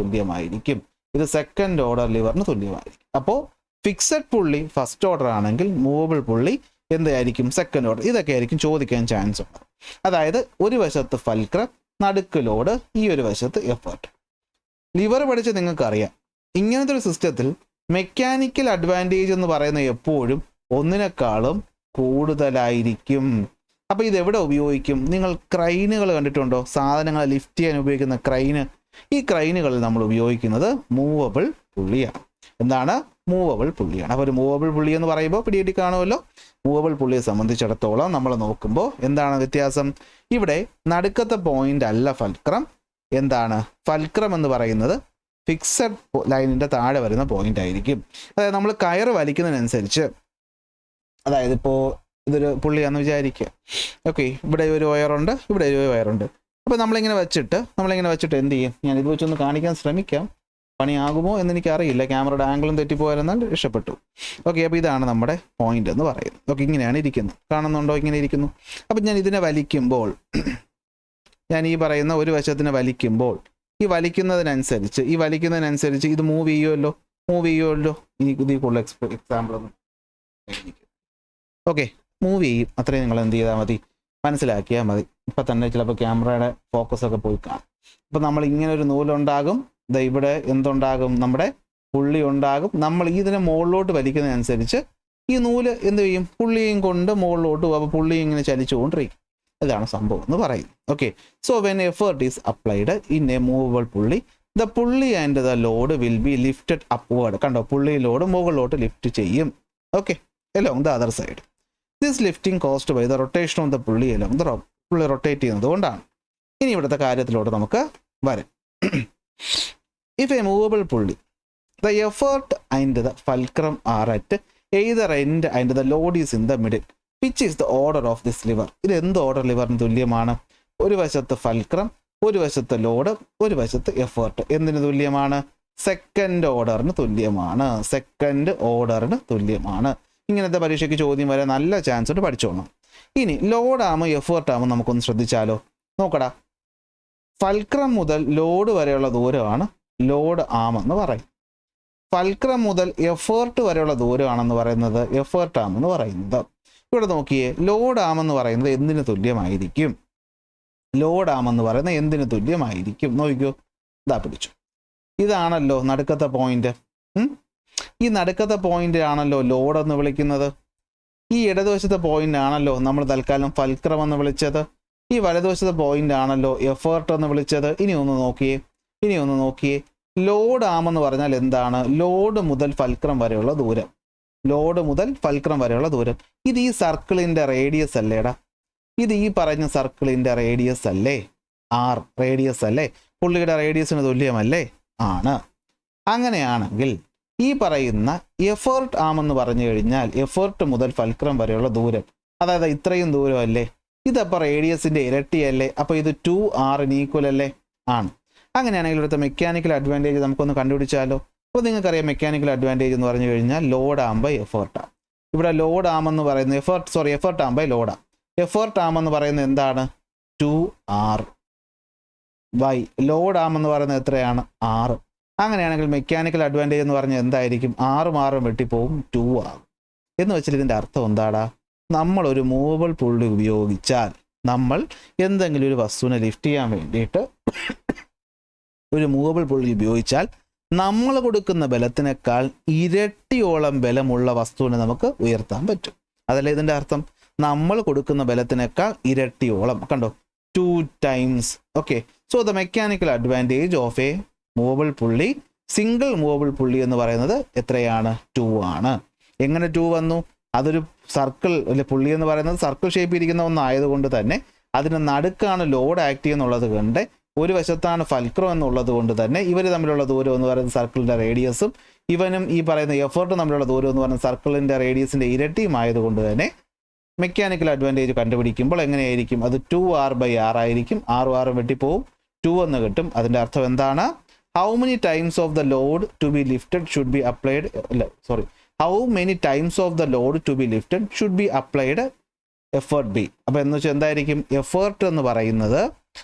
തുല്യമായിരിക്കും. അപ്പോൾ ഫിക്സഡ് പുള്ളി ഫസ്റ്റ് ഓർഡർ ആണെങ്കിൽ മൂവബിൾ പുള്ളി എന്തായിരിക്കും സെക്കൻഡ് ഓർഡർ, ഇതൊക്കെ ആയിരിക്കും ചോദിക്കാൻ ചാൻസ് ഉണ്ട്. അതായത് ഒരു വശത്ത് ഫൽക്രം, നടുക്ക് ലോഡ്, ഈ ഒരു വശത്ത് എഫേർട്ട്. ലിവർ പഠിച്ച് നിങ്ങൾക്കറിയാം, ഇങ്ങനത്തെ ഒരു സിസ്റ്റത്തിൽ മെക്കാനിക്കൽ അഡ്വാൻറ്റേജ് എന്ന് പറയുന്നത് എപ്പോഴും ഒന്നിനേക്കാളും കൂടുതലായിരിക്കും. അപ്പോൾ ഇതെവിടെ ഉപയോഗിക്കും? നിങ്ങൾ ക്രൈനുകൾ കണ്ടിട്ടുണ്ടോ? സാധനങ്ങൾ ലിഫ്റ്റ് ചെയ്യാൻ ഉപയോഗിക്കുന്ന ക്രൈന്. ഈ ക്രൈനുകളിൽ നമ്മൾ ഉപയോഗിക്കുന്നത് മൂവബിൾ പുള്ളിയാണ്. എന്താണ്? മൂവബിൾ പുള്ളിയാണ്. അപ്പോൾ ഒരു മൂവബിൾ പുള്ളി എന്ന് പറയുമ്പോൾ പിടികിട്ടി കാണുമല്ലോ. മൂവബിൾ പുള്ളിയെ സംബന്ധിച്ചിടത്തോളം നമ്മൾ നോക്കുമ്പോൾ എന്താണ് വ്യത്യാസം? ഇവിടെ നടുക്കത്തെ പോയിന്റ് അല്ല ഫൽക്രം. എന്താണ് ഫൽക്രം എന്ന് പറയുന്നത്? ഫിക്സഡ് ലൈനിൻ്റെ താഴെ വരുന്ന പോയിന്റ് ആയിരിക്കും. അതായത് നമ്മൾ കയറ് വലിക്കുന്നതിനനുസരിച്ച്, അതായത് ഇപ്പോൾ ഇതൊരു പുള്ളിയാണെന്ന് വിചാരിക്കുക. ഓക്കെ, ഇവിടെ ഒരു വയറുണ്ട്, ഇവിടെ ഒരു വയറുണ്ട്. അപ്പോൾ നമ്മളിങ്ങനെ വെച്ചിട്ട് എന്ത് ചെയ്യും? ഞാൻ ഇത് വെച്ചൊന്ന് കാണിക്കാൻ ശ്രമിക്കാം. പണിയാകുമോ എന്നെനിക്കറിയില്ല, ക്യാമറയുടെ ആംഗിളും തെറ്റിപ്പോയാലെന്നാൽ രക്ഷപ്പെട്ടു. ഓക്കെ, അപ്പോൾ ഇതാണ് നമ്മുടെ പോയിന്റ് എന്ന് പറയുന്നത്. ഓക്കെ, ഇങ്ങനെയാണ് ഇരിക്കുന്നത്, കാണുന്നുണ്ടോ? ഇങ്ങനെ ഇരിക്കുന്നു. അപ്പം ഞാൻ ഇതിനെ വലിക്കുമ്പോൾ, ഞാൻ ഈ പറയുന്ന ഒരു വശത്തിനെ വലിക്കുമ്പോൾ, ഈ വലിക്കുന്നതിനനുസരിച്ച് ഇത് മൂവ് ചെയ്യുമല്ലോ. ഇനി ഇതിൽ കൂടുതൽ എക്സാമ്പിൾ ഒന്നും. ഓക്കെ, മൂവ് ചെയ്യും. അത്രയും നിങ്ങൾ എന്ത് ചെയ്താൽ മതി? മനസ്സിലാക്കിയാൽ മതി. ഇപ്പം തന്നെ ചിലപ്പോൾ ക്യാമറയുടെ ഫോക്കസൊക്കെ പോയി കാണും. അപ്പം നമ്മൾ ഇങ്ങനെ ഒരു നൂലുണ്ടാകും, ഇവിടെ എന്തുണ്ടാകും? നമ്മുടെ പുള്ളി ഉണ്ടാകും. നമ്മൾ ഇതിനെ മുകളിലോട്ട് വലിക്കുന്നതിനനുസരിച്ച് ഈ നൂല് എന്ത് ചെയ്യും? പുള്ളിയും കൊണ്ട് മുകളിലോട്ട് പോകും. അപ്പോൾ പുള്ളി ഇങ്ങനെ ചലിച്ചുകൊണ്ടിരിക്കും. ഇതാണ് സംഭവം എന്ന് പറയും. Okay, so when effort is applied in a movable pulley, the pulley and the load will be lifted upward. കണ്ടോ? പുള്ളി ലോഡ് മുകളിലോട്ട് ലിഫ്റ്റ് ചെയ്യും. Okay, along the other side. This lifting caused by the rotation of the pulley along the pulley rotate ചെയ്യുന്നത് കൊണ്ടാണ്. ഇനി ഇവിടുത്തെ കാര്യത്തിലോട്ട് നമുക്ക് വരാം. If a movable pulley, the effort and the fulcrum are at either end and the Lord is in the middle, which is the order of this liver. ഇത് എന്ത് order ലിവറിന് തുല്യമാണ്? ഒരു വശത്ത് ഫൽക്രം, ഒരു വശത്ത് ലോഡ്, ഒരു വശത്ത് എഫേർട്ട്. എന്തിന് തുല്യമാണ്? സെക്കൻഡ് ഓർഡറിന് തുല്യമാണ്. ഇങ്ങനത്തെ പരീക്ഷയ്ക്ക് ചോദ്യം വരെ നല്ല ചാൻസ് ഉണ്ട്, പഠിച്ചോണം. ഇനി ലോഡാമോ എഫേർട്ടാമോ നമുക്കൊന്ന് ശ്രദ്ധിച്ചാലോ? നോക്കടാ, ഫൽക്രം മുതൽ ലോഡ് വരെയുള്ള ദൂരമാണ് ലോഡ് ആമെന്ന് പറയും. ഫൽക്രം മുതൽ എഫേർട്ട് വരെയുള്ള ദൂരമാണെന്ന് പറയുന്നത് എഫേർട്ട് ആമെന്ന് പറയുന്നത്. ഇവിടെ നോക്കിയേ, ലോഡ് ആമെന്ന് പറയുന്നത് എന്തിന് തുല്യമായിരിക്കും? നോക്കിക്കോ, ഇതാ പിടിച്ചു. ഇതാണല്ലോ നടുക്കത്തെ പോയിന്റ്. ഈ നടുക്കത്തെ പോയിന്റ് ആണല്ലോ ലോഡ് എന്ന് വിളിക്കുന്നത്. ഈ ഇടതുവശത്തെ പോയിന്റ് ആണല്ലോ നമ്മൾ തൽക്കാലം ഫൽക്രം എന്ന് വിളിച്ചത്. ഈ വലതുവശത്തെ പോയിന്റ് ആണല്ലോ എഫേർട്ട് എന്ന് വിളിച്ചത്. ഇനി ഒന്ന് നോക്കിയേ, ലോഡ് ആമെന്ന് പറഞ്ഞാൽ എന്താണ്? ലോഡ് മുതൽ ഫൽക്രം വരെയുള്ള ദൂരം. ഇത് ഈ സർക്കിളിന്റെ റേഡിയസ് അല്ലേടാ? ഇത് ഈ പറഞ്ഞ സർക്കിളിന്റെ റേഡിയസ് അല്ലേ? ആർ റേഡിയസ് അല്ലേ? പുള്ളിയുടെ റേഡിയസിന് തുല്യമല്ലേ? ആണ്. അങ്ങനെയാണെങ്കിൽ ഈ പറയുന്ന എഫേർട്ട് ആമെന്ന് പറഞ്ഞു കഴിഞ്ഞാൽ എഫേർട്ട് മുതൽ ഫൽക്രം വരെയുള്ള ദൂരം, അതായത് ഇത്രയും ദൂരം അല്ലേ? ഇതപ്പോൾ റേഡിയസിന്റെ ഇരട്ടിയല്ലേ? അപ്പോൾ ഇത് 2r ഈക്വൽ അല്ലേ? ആണ്. അങ്ങനെയാണെങ്കിൽ ഇവിടുത്തെ മെക്കാനിക്കൽ അഡ്വാൻറ്റേജ് നമുക്കൊന്ന് കണ്ടുപിടിച്ചാലോ? അപ്പോൾ നിങ്ങൾക്കറിയാം, മെക്കാനിക്കൽ അഡ്വാൻറ്റേജ് എന്ന് പറഞ്ഞു കഴിഞ്ഞാൽ ലോഡ് ആകുമ്പോൾ എഫേർട്ടാണ്. ഇവിടെ ലോഡ് ആമെന്ന് പറയുന്നത് എഫേർട്ട് ആകുമ്പോൾ ലോഡാണ്. എഫേർട്ട് ആമെന്ന് പറയുന്നത് എന്താണ്? 2r ബൈ ലോഡ് ആമെന്ന് പറയുന്നത് എത്രയാണ്? 6. അങ്ങനെയാണെങ്കിൽ മെക്കാനിക്കൽ അഡ്വാൻറ്റേജ് എന്ന് പറഞ്ഞാൽ എന്തായിരിക്കും? 6 വെട്ടിപ്പോവും, 2 ആകും. എന്ന് വെച്ചാൽ ഇതിൻ്റെ അർത്ഥം എന്താടാ? നമ്മളൊരു മൂവബിൾ പുള്ളി ഉപയോഗിച്ചാൽ, നമ്മൾ എന്തെങ്കിലും ഒരു വസ്തുവിനെ ലിഫ്റ്റ് ചെയ്യാൻ വേണ്ടിയിട്ട് ഒരു മൂവബിൾ പുള്ളി ഉപയോഗിച്ചാൽ നമ്മൾ കൊടുക്കുന്ന ബലത്തിനേക്കാൾ ഇരട്ടിയോളം ബലമുള്ള വസ്തുവിനെ നമുക്ക് ഉയർത്താൻ പറ്റും. അതല്ലേ ഇതിൻ്റെ അർത്ഥം? നമ്മൾ കൊടുക്കുന്ന ബലത്തിനേക്കാൾ ഇരട്ടിയോളം. കണ്ടോ? 2 times. Okay, so the mechanical advantage of a movable പുള്ളി, സിംഗിൾ മൂവബിൾ പുള്ളി എന്ന് പറയുന്നത് എത്രയാണ്? 2 ആണ്. എങ്ങനെ 2 വന്നു? അതൊരു സർക്കിൾ അല്ലെ, പുള്ളി എന്ന് പറയുന്നത് സർക്കിൾ ഷേപ്പ് ഇരിക്കുന്ന ഒന്നായതുകൊണ്ട് തന്നെ അതിന് നടുക്കാണ് ലോഡ് ആക്ട് ചെയ്യുന്നുള്ളത് കൊണ്ട്, ഒരു വശത്താണ് ഫൽക്രം എന്നുള്ളത് കൊണ്ട് തന്നെ ഇവർ തമ്മിലുള്ള ദൂരം എന്ന് പറയുന്നത് സർക്കിളിൻ്റെ റേഡിയസും ഇവനും ഈ പറയുന്ന എഫേർട്ടും തമ്മിലുള്ള ദൂരം എന്ന് പറയുന്നത് സർക്കിളിൻ്റെ റേഡിയസിൻ്റെ ഇരട്ടിയും ആയതുകൊണ്ട് തന്നെ മെക്കാനിക്കൽ അഡ്വാൻറ്റേജ് കണ്ടുപിടിക്കുമ്പോൾ എങ്ങനെയായിരിക്കും? അത് 2r/r ആയിരിക്കും. 6 വെട്ടിപ്പോവും, 2 എന്ന് കിട്ടും. അതിൻ്റെ അർത്ഥം എന്താണ്? How many times of the load to be lifted should be applied? How many times of the load to be lifted should be applied effort B? അപ്പോൾ എന്ന് വെച്ചാൽ എന്തായിരിക്കും? എഫേർട്ട് എന്ന് പറയുന്നത്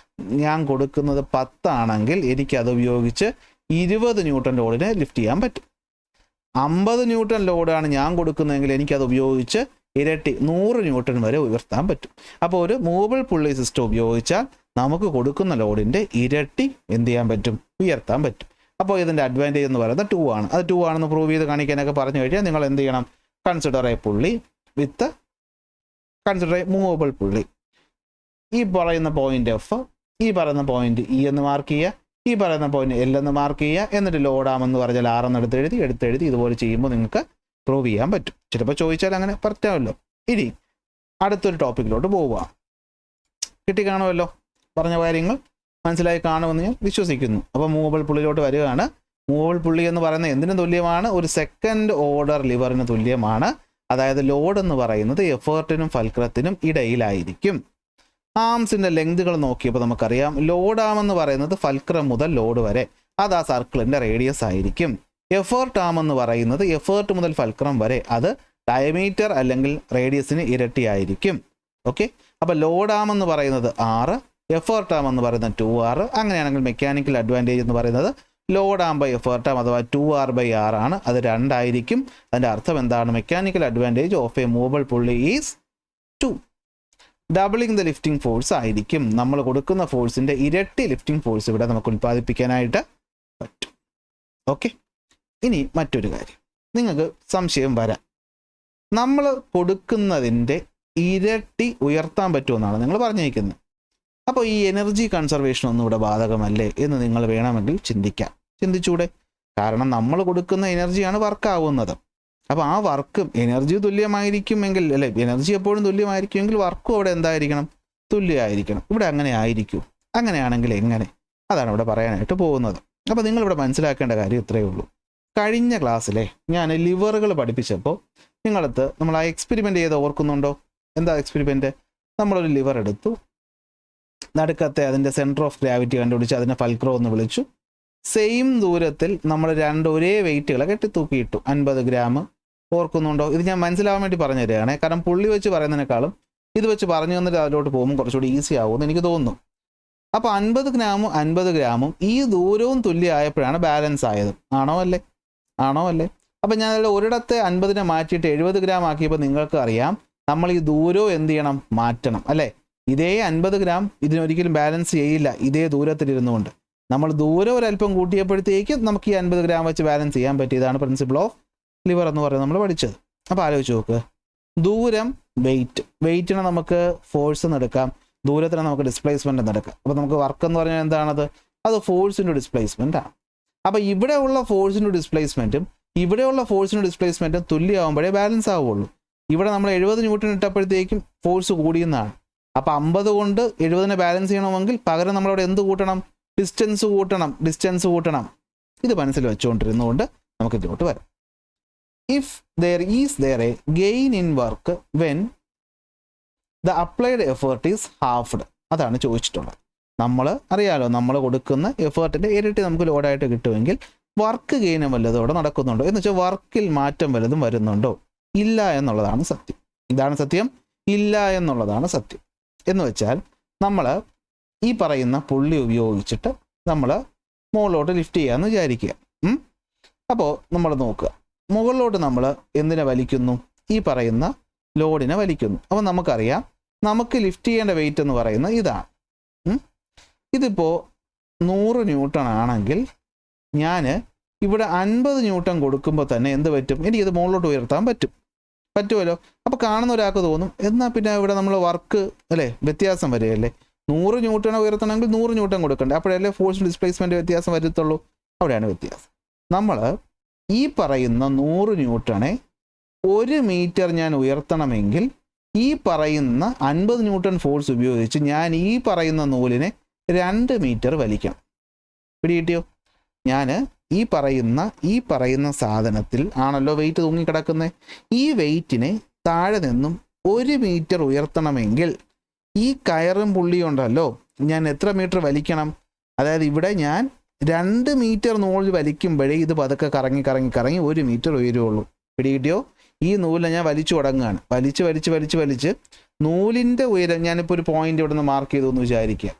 ഞാൻ കൊടുക്കുന്നത് 10 ആണെങ്കിൽ എനിക്കത് ഉപയോഗിച്ച് 20 ന്യൂട്ടൺ ലോഡിനെ ലിഫ്റ്റ് ചെയ്യാൻ പറ്റും. 50 ന്യൂട്ടൺ ലോഡാണ് ഞാൻ കൊടുക്കുന്നതെങ്കിൽ എനിക്കത് ഉപയോഗിച്ച് ഇരട്ടി 100 ന്യൂട്ടൺ വരെ ഉയർത്താൻ പറ്റും. അപ്പോൾ ഒരു മൂവബിൾ പുള്ളി സിസ്റ്റം ഉപയോഗിച്ചാൽ നമുക്ക് കൊടുക്കുന്ന ലോഡിൻ്റെ ഇരട്ടി എന്ത് ചെയ്യാൻ പറ്റും, ഉയർത്താൻ പറ്റും. അപ്പോൾ ഇതിൻ്റെ അഡ്വാൻറ്റേജ് എന്ന് പറയുന്നത് 2 ആണ്. അത് 2 ആണെന്ന് പ്രൂവ് ചെയ്ത് കാണിക്കാനൊക്കെ പറഞ്ഞു കഴിഞ്ഞാൽ നിങ്ങൾ എന്ത് ചെയ്യണം, കൺസിഡർ എ പുള്ളി വിത്ത് കൺസിഡർ എ മൂവബിൾ പുള്ളി. ഈ പറയുന്ന പോയിന്റ് എഫ്, ഈ പറയുന്ന പോയിന്റ് ഇ എന്ന് മാർക്ക് ചെയ്യുക, ഈ പറയുന്ന പോയിന്റ് എൽ എന്ന് മാർക്ക് ചെയ്യുക, എന്നിട്ട് ലോഡാമെന്ന് പറഞ്ഞാൽ ആറെന്ന് എടുത്തെഴുതി ഇതുപോലെ ചെയ്യുമ്പോൾ നിങ്ങൾക്ക് പ്രൂവ് ചെയ്യാൻ പറ്റും. ചിലപ്പോൾ ചോദിച്ചാൽ അങ്ങനെ പറ്റാമല്ലോ. ഇനി അടുത്തൊരു ടോപ്പിക്കിലോട്ട് പോവുക. കിട്ടിക്കാണുമല്ലോ, പറഞ്ഞ കാര്യങ്ങൾ മനസ്സിലായി കാണുമെന്ന് ഞാൻ വിശ്വസിക്കുന്നു. അപ്പോൾ മൂവബിൾ പുള്ളിയിലോട്ട് വരികയാണ്. മൂവബിൾ പുള്ളി എന്ന് പറയുന്നത് എന്തിനു തുല്യമാണ്, ഒരു സെക്കൻഡ് ഓർഡർ ലിവറിന് തുല്യമാണ്. അതായത് ലോഡ് എന്ന് പറയുന്നത് എഫേർട്ടിനും ഫൽക്രത്തിനും ഇടയിലായിരിക്കും. ആംസിൻ്റെ ലെങ്തുകൾ നോക്കിയപ്പോൾ നമുക്കറിയാം, ലോഡ് ആം എന്ന് പറയുന്നത് ഫൽക്രം മുതൽ ലോഡ് വരെ, അത് ആ സർക്കിളിൻ്റെ റേഡിയസ് ആയിരിക്കും. എഫേർട്ട് ആം എന്ന് പറയുന്നത് എഫേർട്ട് മുതൽ ഫൽക്രം വരെ, അത് ഡയമീറ്റർ അല്ലെങ്കിൽ റേഡിയസിന് ഇരട്ടിയായിരിക്കും. ഓക്കെ, അപ്പോൾ ലോഡ് ആം എന്ന് പറയുന്നത് 6, എഫേർട്ട് ആം എന്ന് പറയുന്നത് 2r. അങ്ങനെയാണെങ്കിൽ മെക്കാനിക്കൽ അഡ്വാൻറ്റേജ് എന്ന് പറയുന്നത് load arm by effort arm അഥവാ 2r/r ആണ്. അത് 2 ആയിരിക്കും. അതിൻ്റെ അർത്ഥം എന്താണ്, mechanical advantage of a movable pulley is 2. Doubling the lifting force ആയിരിക്കും. നമ്മൾ കൊടുക്കുന്ന ഫോഴ്സിൻ്റെ ഇരട്ടി ലിഫ്റ്റിംഗ് ഫോഴ്സ് ഇവിടെ നമുക്ക് ഉൽപ്പാദിപ്പിക്കാനായിട്ട് പറ്റും. ഓക്കെ, ഇനി മറ്റൊരു കാര്യം, നിങ്ങൾക്ക് സംശയം വരാം, നമ്മൾ കൊടുക്കുന്നതിൻ്റെ ഇരട്ടി ഉയർത്താൻ പറ്റുമെന്നാണ് നിങ്ങൾ പറഞ്ഞിരിക്കുന്നത്. അപ്പോൾ ഈ എനർജി കൺസർവേഷൻ ഒന്നും ഇവിടെ ബാധകമല്ലേ എന്ന് നിങ്ങൾ വേണമെങ്കിൽ ചിന്തിച്ചൂടെ? കാരണം നമ്മൾ കൊടുക്കുന്ന എനർജിയാണ് വർക്കാവുന്നത്. അപ്പോൾ ആ വർക്കും എനർജി തുല്യമായിരിക്കുമെങ്കിൽ, അല്ലെ, എനർജി എപ്പോഴും തുല്യമായിരിക്കുമെങ്കിൽ വർക്കും അവിടെ എന്തായിരിക്കണം, തുല്യമായിരിക്കണം. ഇവിടെ അങ്ങനെ ആയിരിക്കും. അങ്ങനെയാണെങ്കിൽ എങ്ങനെ? അതാണ് ഇവിടെ പറയാനായിട്ട് പോകുന്നത്. അപ്പോൾ നിങ്ങളിവിടെ മനസ്സിലാക്കേണ്ട കാര്യം ഇത്രയേ ഉള്ളൂ. കഴിഞ്ഞ ക്ലാസ്സിലെ ഞാൻ ലിവറുകൾ പഠിപ്പിച്ചപ്പോൾ നിങ്ങളടുത്ത് നമ്മൾ ആ എക്സ്പെരിമെൻ്റ് ചെയ്ത് ഓർക്കുന്നുണ്ടോ? എന്താ എക്സ്പെരിമെൻ്റ്? നമ്മളൊരു ലിവർ എടുത്തു, നടുക്കത്തെ അതിൻ്റെ സെൻറ്റർ ഓഫ് ഗ്രാവിറ്റി കണ്ടുപിടിച്ച് അതിനെ ഫൽക്രോ എന്ന് വിളിച്ചു. സെയിം ദൂരത്തിൽ നമ്മൾ 2 ഒരേ വെയിറ്റുകളെ കെട്ടിത്തൂക്കിയിട്ടു, 50 ഗ്രാം. ഓർക്കുന്നുണ്ടോ? ഇത് ഞാൻ മനസ്സിലാവാൻ വേണ്ടി പറഞ്ഞു തരികയാണേ. കാരണം പുള്ളി വെച്ച് പറയുന്നതിനേക്കാളും ഇത് വെച്ച് പറഞ്ഞു തന്നിട്ട് അതിലോട്ട് പോകുമ്പോൾ കുറച്ചുകൂടി ഈസി ആവുമെന്ന് എനിക്ക് തോന്നുന്നു. അപ്പോൾ 50 ഗ്രാമും ഈ ദൂരവും തുല്യമായപ്പോഴാണ് ബാലൻസ് ആയത്. ആണോ അല്ലേ? അപ്പം ഞാൻ അതിൽ ഒരിടത്തെ 50നെ മാറ്റിയിട്ട് 70 ഗ്രാം ആക്കിയപ്പോൾ നിങ്ങൾക്ക് അറിയാം നമ്മൾ ഈ ദൂരവും എന്ത് ചെയ്യണം, മാറ്റണം, അല്ലേ? ഇതേ 50 ഗ്രാം ഇതിനൊരിക്കലും ബാലൻസ് ചെയ്യില്ല ഇതേ ദൂരത്തിലിരുന്നുകൊണ്ട്. നമ്മൾ ദൂരം ഒരല്പം കൂട്ടിയപ്പോഴത്തേക്കും നമുക്ക് ഈ 50 ഗ്രാം വെച്ച് ബാലൻസ് ചെയ്യാൻ പറ്റിയതാണ് പ്രിൻസിപ്പിൾ ഓഫ് ലിവർ എന്ന് പറയുന്നത് നമ്മൾ പഠിച്ചത്. അപ്പോൾ ആലോചിച്ച് നോക്ക്, ദൂരം വെയിറ്റിനെ നമുക്ക് ഫോഴ്സ് എന്ന് എടുക്കാം, ദൂരത്തിന് നമുക്ക് ഡിസ്പ്ലേസ്മെൻ്റ് എന്ന് എടുക്കാം. അപ്പോൾ നമുക്ക് വർക്ക് എന്ന് പറഞ്ഞാൽ എന്താണത്? അത് ഫോഴ്സിൻ്റെ ഡിസ്പ്ലേസ്മെൻ്റ് ആണ്. അപ്പോൾ ഇവിടെയുള്ള ഫോഴ്സിൻ്റെ ഡിസ്പ്ലേസ്മെൻറ്റും ഇവിടെയുള്ള ഫോഴ്സിൻ്റെ ഡിസ്പ്ലേസ്മെൻറ്റും തുല്യമാകുമ്പോഴേ ബാലൻസ് ആവുള്ളൂ. ഇവിടെ നമ്മൾ 70 ന്യൂട്ടൺ ഇട്ടപ്പോഴത്തേക്കും ഫോഴ്സ് കൂടിയെന്നാണ്. അപ്പോൾ 50 കൊണ്ട് 70നെ ബാലൻസ് ചെയ്യണമെങ്കിൽ പകരം നമ്മളവിടെ എന്ത് കൂട്ടണം? ഡിസ്റ്റൻസ് കൂട്ടണം. ഇത് മനസ്സിൽ വെച്ചുകൊണ്ടിരുന്നുകൊണ്ട് നമുക്ക് ഇതിലോട്ട് വരാം. If there is a gain in work when the applied effort is halved, അതാണ് ചോദിച്ചിട്ടുള്ളത്. നമ്മൾ അറിയാലോ, നമ്മൾ കൊടുക്കുന്ന എഫേർട്ടിൻ്റെ ഇരട്ടി നമുക്ക് ലോഡായിട്ട് കിട്ടുമെങ്കിൽ വർക്ക് ഗെയിനും വല്ലതും അവിടെ നടക്കുന്നുണ്ടോ എന്ന് വെച്ചാൽ വർക്കിൽ മാറ്റം വല്ലതും വരുന്നുണ്ടോ? ഇല്ല എന്നുള്ളതാണ് സത്യം. ഇതാണ് സത്യം, ഇല്ല എന്നുള്ളതാണ് സത്യം. എന്ന് വെച്ചാൽ നമ്മൾ ഈ പറയുന്ന പുള്ളി ഉപയോഗിച്ചിട്ട് നമ്മൾ മുകളിലോട്ട് ലിഫ്റ്റ് ചെയ്യാമെന്ന് വിചാരിക്കുക. അപ്പോൾ നമ്മൾ നോക്കുക, മുകളിലോട്ട് നമ്മൾ എന്തിനെ വലിക്കുന്നു? ഈ പറയുന്ന ലോഡിനെ വലിക്കുന്നു. അപ്പോൾ നമുക്കറിയാം നമുക്ക് ലിഫ്റ്റ് ചെയ്യേണ്ട വെയിറ്റ് എന്ന് പറയുന്നത് ഇതാണ്. ഇതിപ്പോൾ 100 ന്യൂട്ടൺ ആണെങ്കിൽ ഞാൻ ഇവിടെ 50 ന്യൂട്ടൺ കൊടുക്കുമ്പോൾ തന്നെ എന്ത് പറ്റും? എനിക്കിത് മുകളിലോട്ട് ഉയർത്താൻ പറ്റുമല്ലോ. അപ്പോൾ കാണുന്ന ഒരാൾക്ക് തോന്നും, എന്നാൽ പിന്നെ ഇവിടെ നമ്മൾ വർക്ക് അല്ലേ വ്യത്യാസം വരികയല്ലേ, 100 ന്യൂട്ടൺ ഉയർത്തണമെങ്കിൽ 100 ന്യൂട്ടൺ കൊടുക്കണ്ടേ, അപ്പോഴല്ലേ ഫോഴ്സ് ഡിസ്പ്ലേസ്മെൻറ്റ് വ്യത്യാസം വരത്തുള്ളൂ. അവിടെയാണ് വ്യത്യാസം. നമ്മൾ ഈ പറയുന്ന 100 ന്യൂട്ടണെ 1 മീറ്റർ ഞാൻ ഉയർത്തണമെങ്കിൽ ഈ പറയുന്ന 50 ന്യൂട്ടൺ ഫോഴ്സ് ഉപയോഗിച്ച് ഞാൻ ഈ പറയുന്ന നൂലിനെ 2 മീറ്റർ വലിക്കണം. പിടികിട്ടിയോ? ഞാൻ ഈ പറയുന്ന സാധനത്തിൽ ആണല്ലോ വെയിറ്റ് തൂങ്ങിക്കിടക്കുന്നത്. ഈ വെയിറ്റിനെ താഴെ നിന്നും 1 മീറ്റർ ഉയർത്തണമെങ്കിൽ ഈ കയറും പുള്ളിയുണ്ടല്ലോ, ഞാൻ എത്ര മീറ്റർ വലിക്കണം? അതായത് ഇവിടെ ഞാൻ 2 മീറ്റർ നൂല് വലിക്കുമ്പോഴേ ഇത് പതുക്കെ കറങ്ങി 1 മീറ്റർ ഉയരുള്ളൂ. പിടികിട്ടിയോ? ഈ നൂലിനെ ഞാൻ വലിച്ചു തുടങ്ങുകയാണ്. വലിച്ച് നൂലിൻ്റെ ഉയരം ഞാനിപ്പോൾ ഒരു പോയിന്റ് ഇവിടെ നിന്ന് മാർക്ക് ചെയ്തു എന്ന് വിചാരിക്കുക.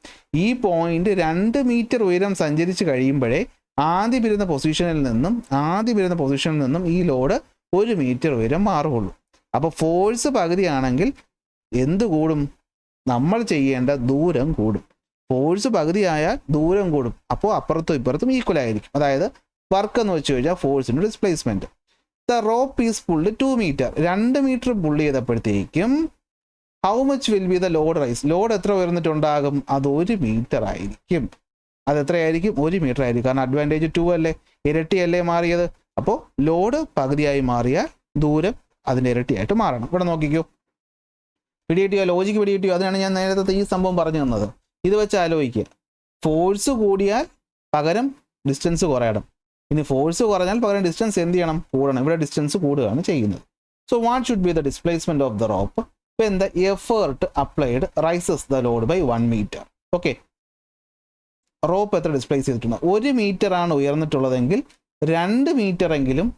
ഈ പോയിന്റ് 2 മീറ്റർ ഉയരം സഞ്ചരിച്ച് കഴിയുമ്പോഴേ ആദ്യം വരുന്ന പൊസിഷനിൽ നിന്നും ഈ ലോഡ് 1 മീറ്റർ ഉയരം മാറുകയുള്ളൂ. അപ്പോൾ ഫോഴ്സ് പകുതിയാണെങ്കിൽ എന്ത് കൂടും? നമ്മൾ ചെയ്യേണ്ട ദൂരം കൂടും. ഫോഴ്സ് പകുതിയായാൽ ദൂരം കൂടും. അപ്പോൾ അപ്പുറത്തും ഇപ്പുറത്തും ഈക്വൽ ആയിരിക്കും. അതായത് വർക്ക് എന്ന് വെച്ച് കഴിഞ്ഞാൽ ഫോഴ്സിൻ്റെ displacement. The rope is pulled 2 metre. 2 metre pull ചെയ്തപ്പോഴത്തേക്കും how much will be the load rise? Load എത്ര ഉയർന്നിട്ടുണ്ടാകും? അത് 1 മീറ്റർ ആയിരിക്കും. അത് എത്രയായിരിക്കും? 1 മീറ്റർ ആയിരിക്കും. കാരണം അഡ്വാൻറ്റേജ് 2 അല്ലേ, ഇരട്ടിയല്ലേ മാറിയത്. അപ്പോൾ ലോഡ് പകുതിയായി മാറിയാൽ ദൂരം അതിൻ്റെ ഇരട്ടിയായിട്ട് മാറണം. ഇവിടെ നോക്കിക്കോ, പിടികിട്ടിയോ? ലോജിക്ക് പിടികിട്ടിയോ? അതിനാണ് ഞാൻ നേരത്തെ ഈ സംഭവം പറഞ്ഞു തന്നത്. ഇത് വെച്ച് ആലോചിക്കുക. ഫോഴ്സ് കൂടിയാൽ പകരം ഡിസ്റ്റൻസ് കുറയണം. ഇനി ഫോഴ്സ് കുറഞ്ഞാൽ പകരം ഡിസ്റ്റൻസ് എന്ത് ചെയ്യണം? കൂടണം. ഇവിടെ ഡിസ്റ്റൻസ് കൂടുകയാണ് ചെയ്യുന്നത്. So what should be the displacement of the rope when the effort applied raises the load by 1 metre? Okay, rope എത്ര ഡിസ്പ്ലേസ് ചെയ്തിട്ടുണ്ട്? 1 മീറ്റർ ആണ് ഉയർന്നിട്ടുള്ളതെങ്കിൽ 2 മീറ്റർ എങ്കിലും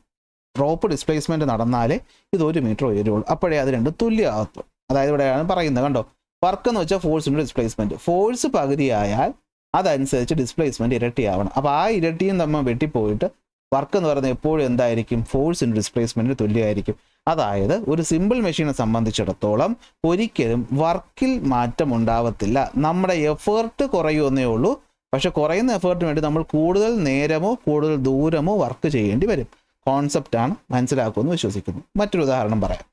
റോപ്പ് ഡിസ്പ്ലേസ്മെന്റ് നടന്നാലേ ഇത് 1 മീറ്റർ ഉയരുള്ളൂ. അപ്പോഴേ അത് രണ്ടും തുല്യമാകത്തുള്ളൂ. അതായത് ഇവിടെയാണ് പറയുന്നത്, കണ്ടോ, വർക്ക് എന്ന് വെച്ചാൽ ഫോഴ്സിൻ്റെ ഡിസ്പ്ലേസ്മെന്റ്. ഫോഴ്സ് പകുതിയായാൽ അതനുസരിച്ച് ഡിസ്പ്ലേസ്മെന്റ് ഇരട്ടിയാവണം. അപ്പോൾ ആ ഇരട്ടിയും നമ്മൾ വെട്ടിപ്പോയിട്ട് വർക്ക് എന്ന് പറയുന്നത് എപ്പോഴും എന്തായിരിക്കും? ഫോഴ്സിൻ്റെ ഡിസ്പ്ലേസ്മെന്റിന് തുല്യമായിരിക്കും. അതായത് ഒരു സിമ്പിൾ മെഷീനെ സംബന്ധിച്ചിടത്തോളം ഒരിക്കലും വർക്കിൽ മാറ്റം ഉണ്ടാവത്തില്ല. നമ്മുടെ എഫേർട്ട് കുറയുമെന്നേ ഉള്ളൂ. പക്ഷെ കുറയുന്ന എഫേർട്ടിന് വേണ്ടി നമ്മൾ കൂടുതൽ നേരമോ കൂടുതൽ ദൂരമോ വർക്ക് ചെയ്യേണ്ടി വരും. കോൺസെപ്റ്റാണ്, മനസ്സിലാക്കുമെന്ന് വിശ്വസിക്കുന്നു. മറ്റൊരു ഉദാഹരണം പറയാം.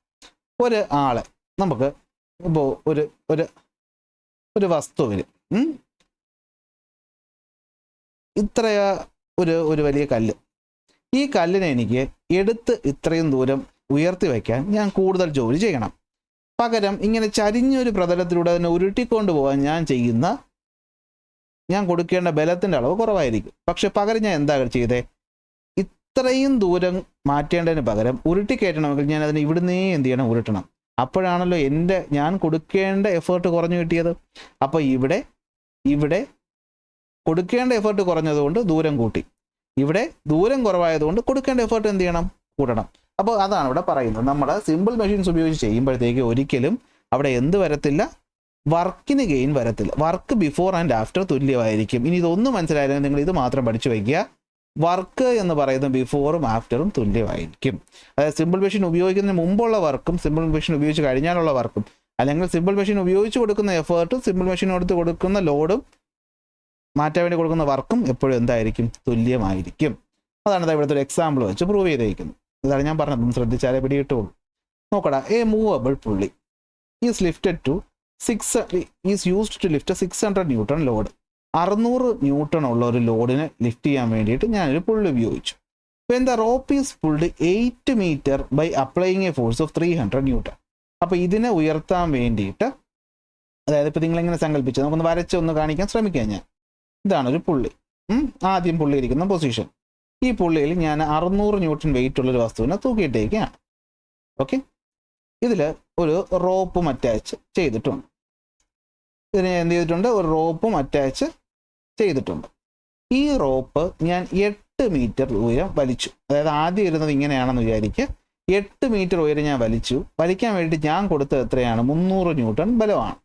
ഒരു ആളെ നമുക്ക് ഇപ്പോൾ ഒരു വസ്തുവിൽ ഇത്രയാ ഒരു വലിയ കല്ല്. ഈ കല്ലിനെ എനിക്ക് എടുത്ത് ഇത്രയും ദൂരം ഉയർത്തി വയ്ക്കാൻ ഞാൻ കൂടുതൽ ജോലി ചെയ്യണം. പകരം ഇങ്ങനെ ചരിഞ്ഞൊരു പ്രതലത്തിലൂടെ അതിനെ ഉരുട്ടിക്കൊണ്ട് പോകാൻ ഞാൻ കൊടുക്കേണ്ട ബലത്തിൻ്റെ അളവ് കുറവായിരിക്കും. പക്ഷെ പകരം ഞാൻ എന്താ ചെയ്തേ? ഇത്രയും ദൂരം മാറ്റേണ്ടതിന് പകരം ഉരുട്ടിക്കയറ്റണമെങ്കിൽ ഞാൻ അതിനെ ഇവിടുന്നേ എന്ത് ചെയ്യണം? ഉരുട്ടണം. അപ്പോഴാണല്ലോ ഞാൻ കൊടുക്കേണ്ട എഫേർട്ട് കുറഞ്ഞു കിട്ടിയത്. അപ്പോൾ ഇവിടെ കൊടുക്കേണ്ട എഫേർട്ട് കുറഞ്ഞതുകൊണ്ട് ദൂരം കൂട്ടി, ഇവിടെ ദൂരം കുറവായതുകൊണ്ട് കൊടുക്കേണ്ട എഫേർട്ട് എന്ത് ചെയ്യണം? കൂട്ടണം. അപ്പോൾ അതാണ് ഇവിടെ പറയുന്നത്. നമ്മൾ സിമ്പിൾ മെഷീൻസ് ഉപയോഗിച്ച് ചെയ്യുമ്പോഴത്തേക്ക് ഒരിക്കലും അവിടെ എന്ത് വരത്തില്ല? വർക്കിന് ഗെയിൻ വരത്തില്ല. വർക്ക് ബിഫോർ ആൻഡ് ആഫ്റ്റർ തുല്യമായിരിക്കും. ഇനി ഇതൊന്നും മനസ്സിലായാലും നിങ്ങൾ ഇത് മാത്രം പഠിച്ചു വയ്ക്കുക. വർക്ക് എന്ന് പറയുന്നത് ബിഫോറും ആഫ്റ്ററും തുല്യമായിരിക്കും. അതായത് സിമ്പിൾ മെഷീൻ ഉപയോഗിക്കുന്നതിന് മുമ്പുള്ള വർക്കും സിമ്പിൾ മെഷീൻ ഉപയോഗിച്ച് കഴിഞ്ഞാലുള്ള വർക്കും, അല്ലെങ്കിൽ സിമ്പിൾ മെഷീൻ ഉപയോഗിച്ച് കൊടുക്കുന്ന എഫേർട്ടും സിമ്പിൾ മെഷീനോട് കൊടുക്കുന്ന ലോഡും മാറ്റാൻ വേണ്ടി കൊടുക്കുന്ന വർക്കും എപ്പോഴും എന്തായിരിക്കും? തുല്യമായിരിക്കും. അതാണ് ഇവിടുത്തെ ഒരു എക്സാമ്പിൾ വെച്ച് പ്രൂവ് ചെയ്തേക്കുന്നത്. ഇതാണ് ഞാൻ പറഞ്ഞത്, ശ്രദ്ധിച്ചാലേ പിടികിട്ടുള്ളൂ. നോക്കടാ, a movable pulley is lifted to 6 is used to lift 600 newton load. 600 newton ഉള്ള ഒരു ലോഡിനെ ലിഫ്റ്റ് ചെയ്യാൻ വേണ്ടിയിട്ട് ഞാനൊരു പുള്ളി ഉപയോഗിച്ചു. When the rope is pulled 8 metre by applying a force of 300 newton. അപ്പോൾ ഇതിനെ ഉയർത്താൻ വേണ്ടിയിട്ട്, അതായത് ഇപ്പോൾ നിങ്ങളിങ്ങനെ സങ്കല്പിച്ച് നമുക്കൊന്ന് വരച്ചൊന്ന് കാണിക്കാൻ ശ്രമിക്കാം. ഇതാണൊരു പുള്ളി, ആദ്യം പുള്ളി ഇരിക്കുന്ന പൊസിഷൻ. ഈ പുള്ളിയിൽ ഞാൻ 600 ന്യൂട്ടൺ വെയിറ്റ് ഉള്ളൊരു വസ്തുവിനെ തൂക്കിയിട്ടേക്കാണ്. ഓക്കെ, ഇതിൽ ഒരു റോപ്പും അറ്റാച്ച് ചെയ്തിട്ടുണ്ട്. ഇതിന് എന്ത് ചെയ്തിട്ടുണ്ട്? ഒരു റോപ്പും അറ്റാച്ച് ചെയ്തിട്ടുണ്ട്. ഈ റോപ്പ് ഞാൻ 8 മീറ്റർ ഉയരം വലിച്ചു. അതായത് ആദ്യം ഇരുന്നത് ഇങ്ങനെയാണെന്ന് വിചാരിക്കുക. 8 മീറ്റർ ഉയരം ഞാൻ വലിച്ചു. വലിക്കാൻ വേണ്ടിയിട്ട് ഞാൻ കൊടുത്തത് എത്രയാണ്? 300 ന്യൂട്ടൺ ബലമാണ്.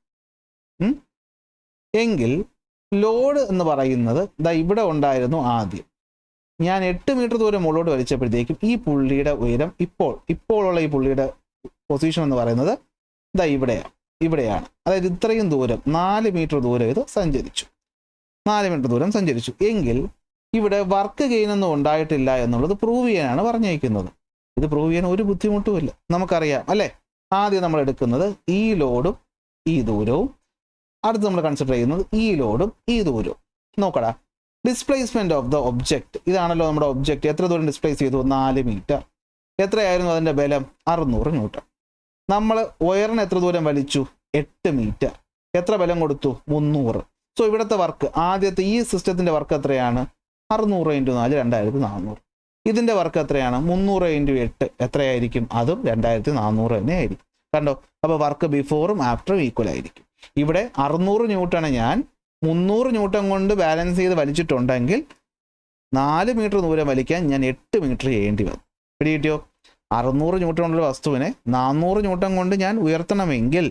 എങ്കിൽ ലോഡ് എന്ന് പറയുന്നത് ഇവിടെ ഉണ്ടായിരുന്നു ആദ്യം. ഞാൻ 8 മീറ്റർ ദൂരം മുകളിലോട്ട് വലിച്ചപ്പോഴത്തേക്കും ഈ പുള്ളിയുടെ ഉയരം ഇപ്പോഴുള്ള ഈ പുള്ളിയുടെ പൊസിഷൻ എന്ന് പറയുന്നത് ഇവിടെയാണ്. അതായത് ഇത്രയും ദൂരം 4 മീറ്റർ ദൂരം ഇത് സഞ്ചരിച്ചു. 4 മീറ്റർ ദൂരം സഞ്ചരിച്ചു എങ്കിൽ ഇവിടെ വർക്ക് ഗെയിനൊന്നും ഉണ്ടായിട്ടില്ല എന്നുള്ളത് പ്രൂവ് ചെയ്യാനാണ് പറഞ്ഞേക്കുന്നത്. ഇത് പ്രൂവ് ചെയ്യാൻ ഒരു ബുദ്ധിമുട്ടുമില്ല, നമുക്കറിയാം അല്ലേ. ആദ്യം നമ്മൾ എടുക്കുന്നത് ഈ ലോഡും ഈ ദൂരവും, അടുത്ത് നമ്മൾ കൺസിഡർ ചെയ്യുന്നത് ഈ ലോഡും ഈ ദൂരവും. നോക്കടാ, ഡിസ്പ്ലേസ്മെന്റ് ഓഫ് ദ ഒബ്ജക്റ്റ്. ഇതാണല്ലോ നമ്മുടെ ഒബ്ജക്റ്റ്. എത്ര ദൂരം ഡിസ്പ്ലേസ് ചെയ്തു? 4 മീറ്റർ. എത്രയായിരുന്നു അതിൻ്റെ ബലം? 600 ന്യൂട്ടൺ. നമ്മൾ വയറിന് എത്ര ദൂരം വലിച്ചു? 8 മീറ്റർ. എത്ര ബലം കൊടുത്തു? 300. സോ ഇവിടുത്തെ വർക്ക്, ആദ്യത്തെ ഈ സിസ്റ്റത്തിൻ്റെ വർക്ക് എത്രയാണ്? 600 × 4 2400. ഇതിൻ്റെ വർക്ക് എത്രയാണ്? 300 × 8 എത്രയായിരിക്കും? അതും 2400 തന്നെ ആയിരിക്കും. കണ്ടോ? അപ്പോൾ വർക്ക് ബിഫോറും ആഫ്റ്ററും ഈക്വൽ ആയിരിക്കും. ഇവിടെ 600 ന്യൂട്ടണ് ഞാൻ 300 ന്യൂട്ടൺ കൊണ്ട് ബാലൻസ് ചെയ്ത് വലിച്ചിട്ടുണ്ടെങ്കിൽ 4 മീറ്റർ ദൂരം വലിക്കാൻ ഞാൻ 8 മീറ്റർ ചെയ്യേണ്ടി വന്നു. പിടികിട്ടിയോ? 600 ന്യൂട്ടൺ ഉള്ള വസ്തുവിനെ 400 ന്യൂട്ടൺ കൊണ്ട് ഞാൻ ഉയർത്തണമെങ്കിൽ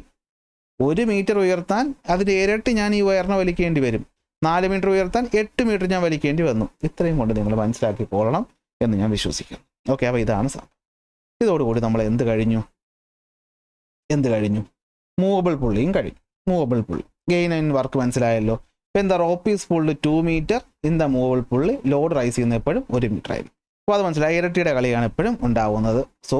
1 മീറ്റർ ഉയർത്താൻ അതിൻ്റെ ഇരട്ടി ഞാൻ ഈ വയറിനെ വലിക്കേണ്ടി വരും. 4 മീറ്റർ ഉയർത്താൻ 8 മീറ്റർ ഞാൻ വലിക്കേണ്ടി വന്നു. ഇത്രയും കൊണ്ട് നിങ്ങൾ മനസ്സിലാക്കിക്കൊള്ളണം എന്ന് ഞാൻ വിശ്വസിക്കുന്നു. ഓക്കെ, അപ്പോൾ ഇതാണ് സംഭവം. ഇതോടുകൂടി നമ്മൾ എന്ത് കഴിഞ്ഞു? എന്ത് കഴിഞ്ഞു? മൂവബിൾ പുള്ളിയും കഴിഞ്ഞു. മൂവബിൾ പുള്ളി ഗെയിൻ ഇൻ വർക്ക് മനസ്സിലായല്ലോ. ഇപ്പം എന്താ റോപ്പ് ഈസ് പുള്ളി 2 മീറ്റർ, ഇൻ ദ മൂവബിൾ പുള്ളി ലോഡ് റൈസ് ചെയ്യുന്ന എപ്പോഴും 1 മീറ്റർ ആയിരിക്കും. അപ്പോൾ അത് മനസ്സിലായി, ഇരട്ടിയുടെ കളിയാണ് എപ്പോഴും ഉണ്ടാവുന്നത്. സോ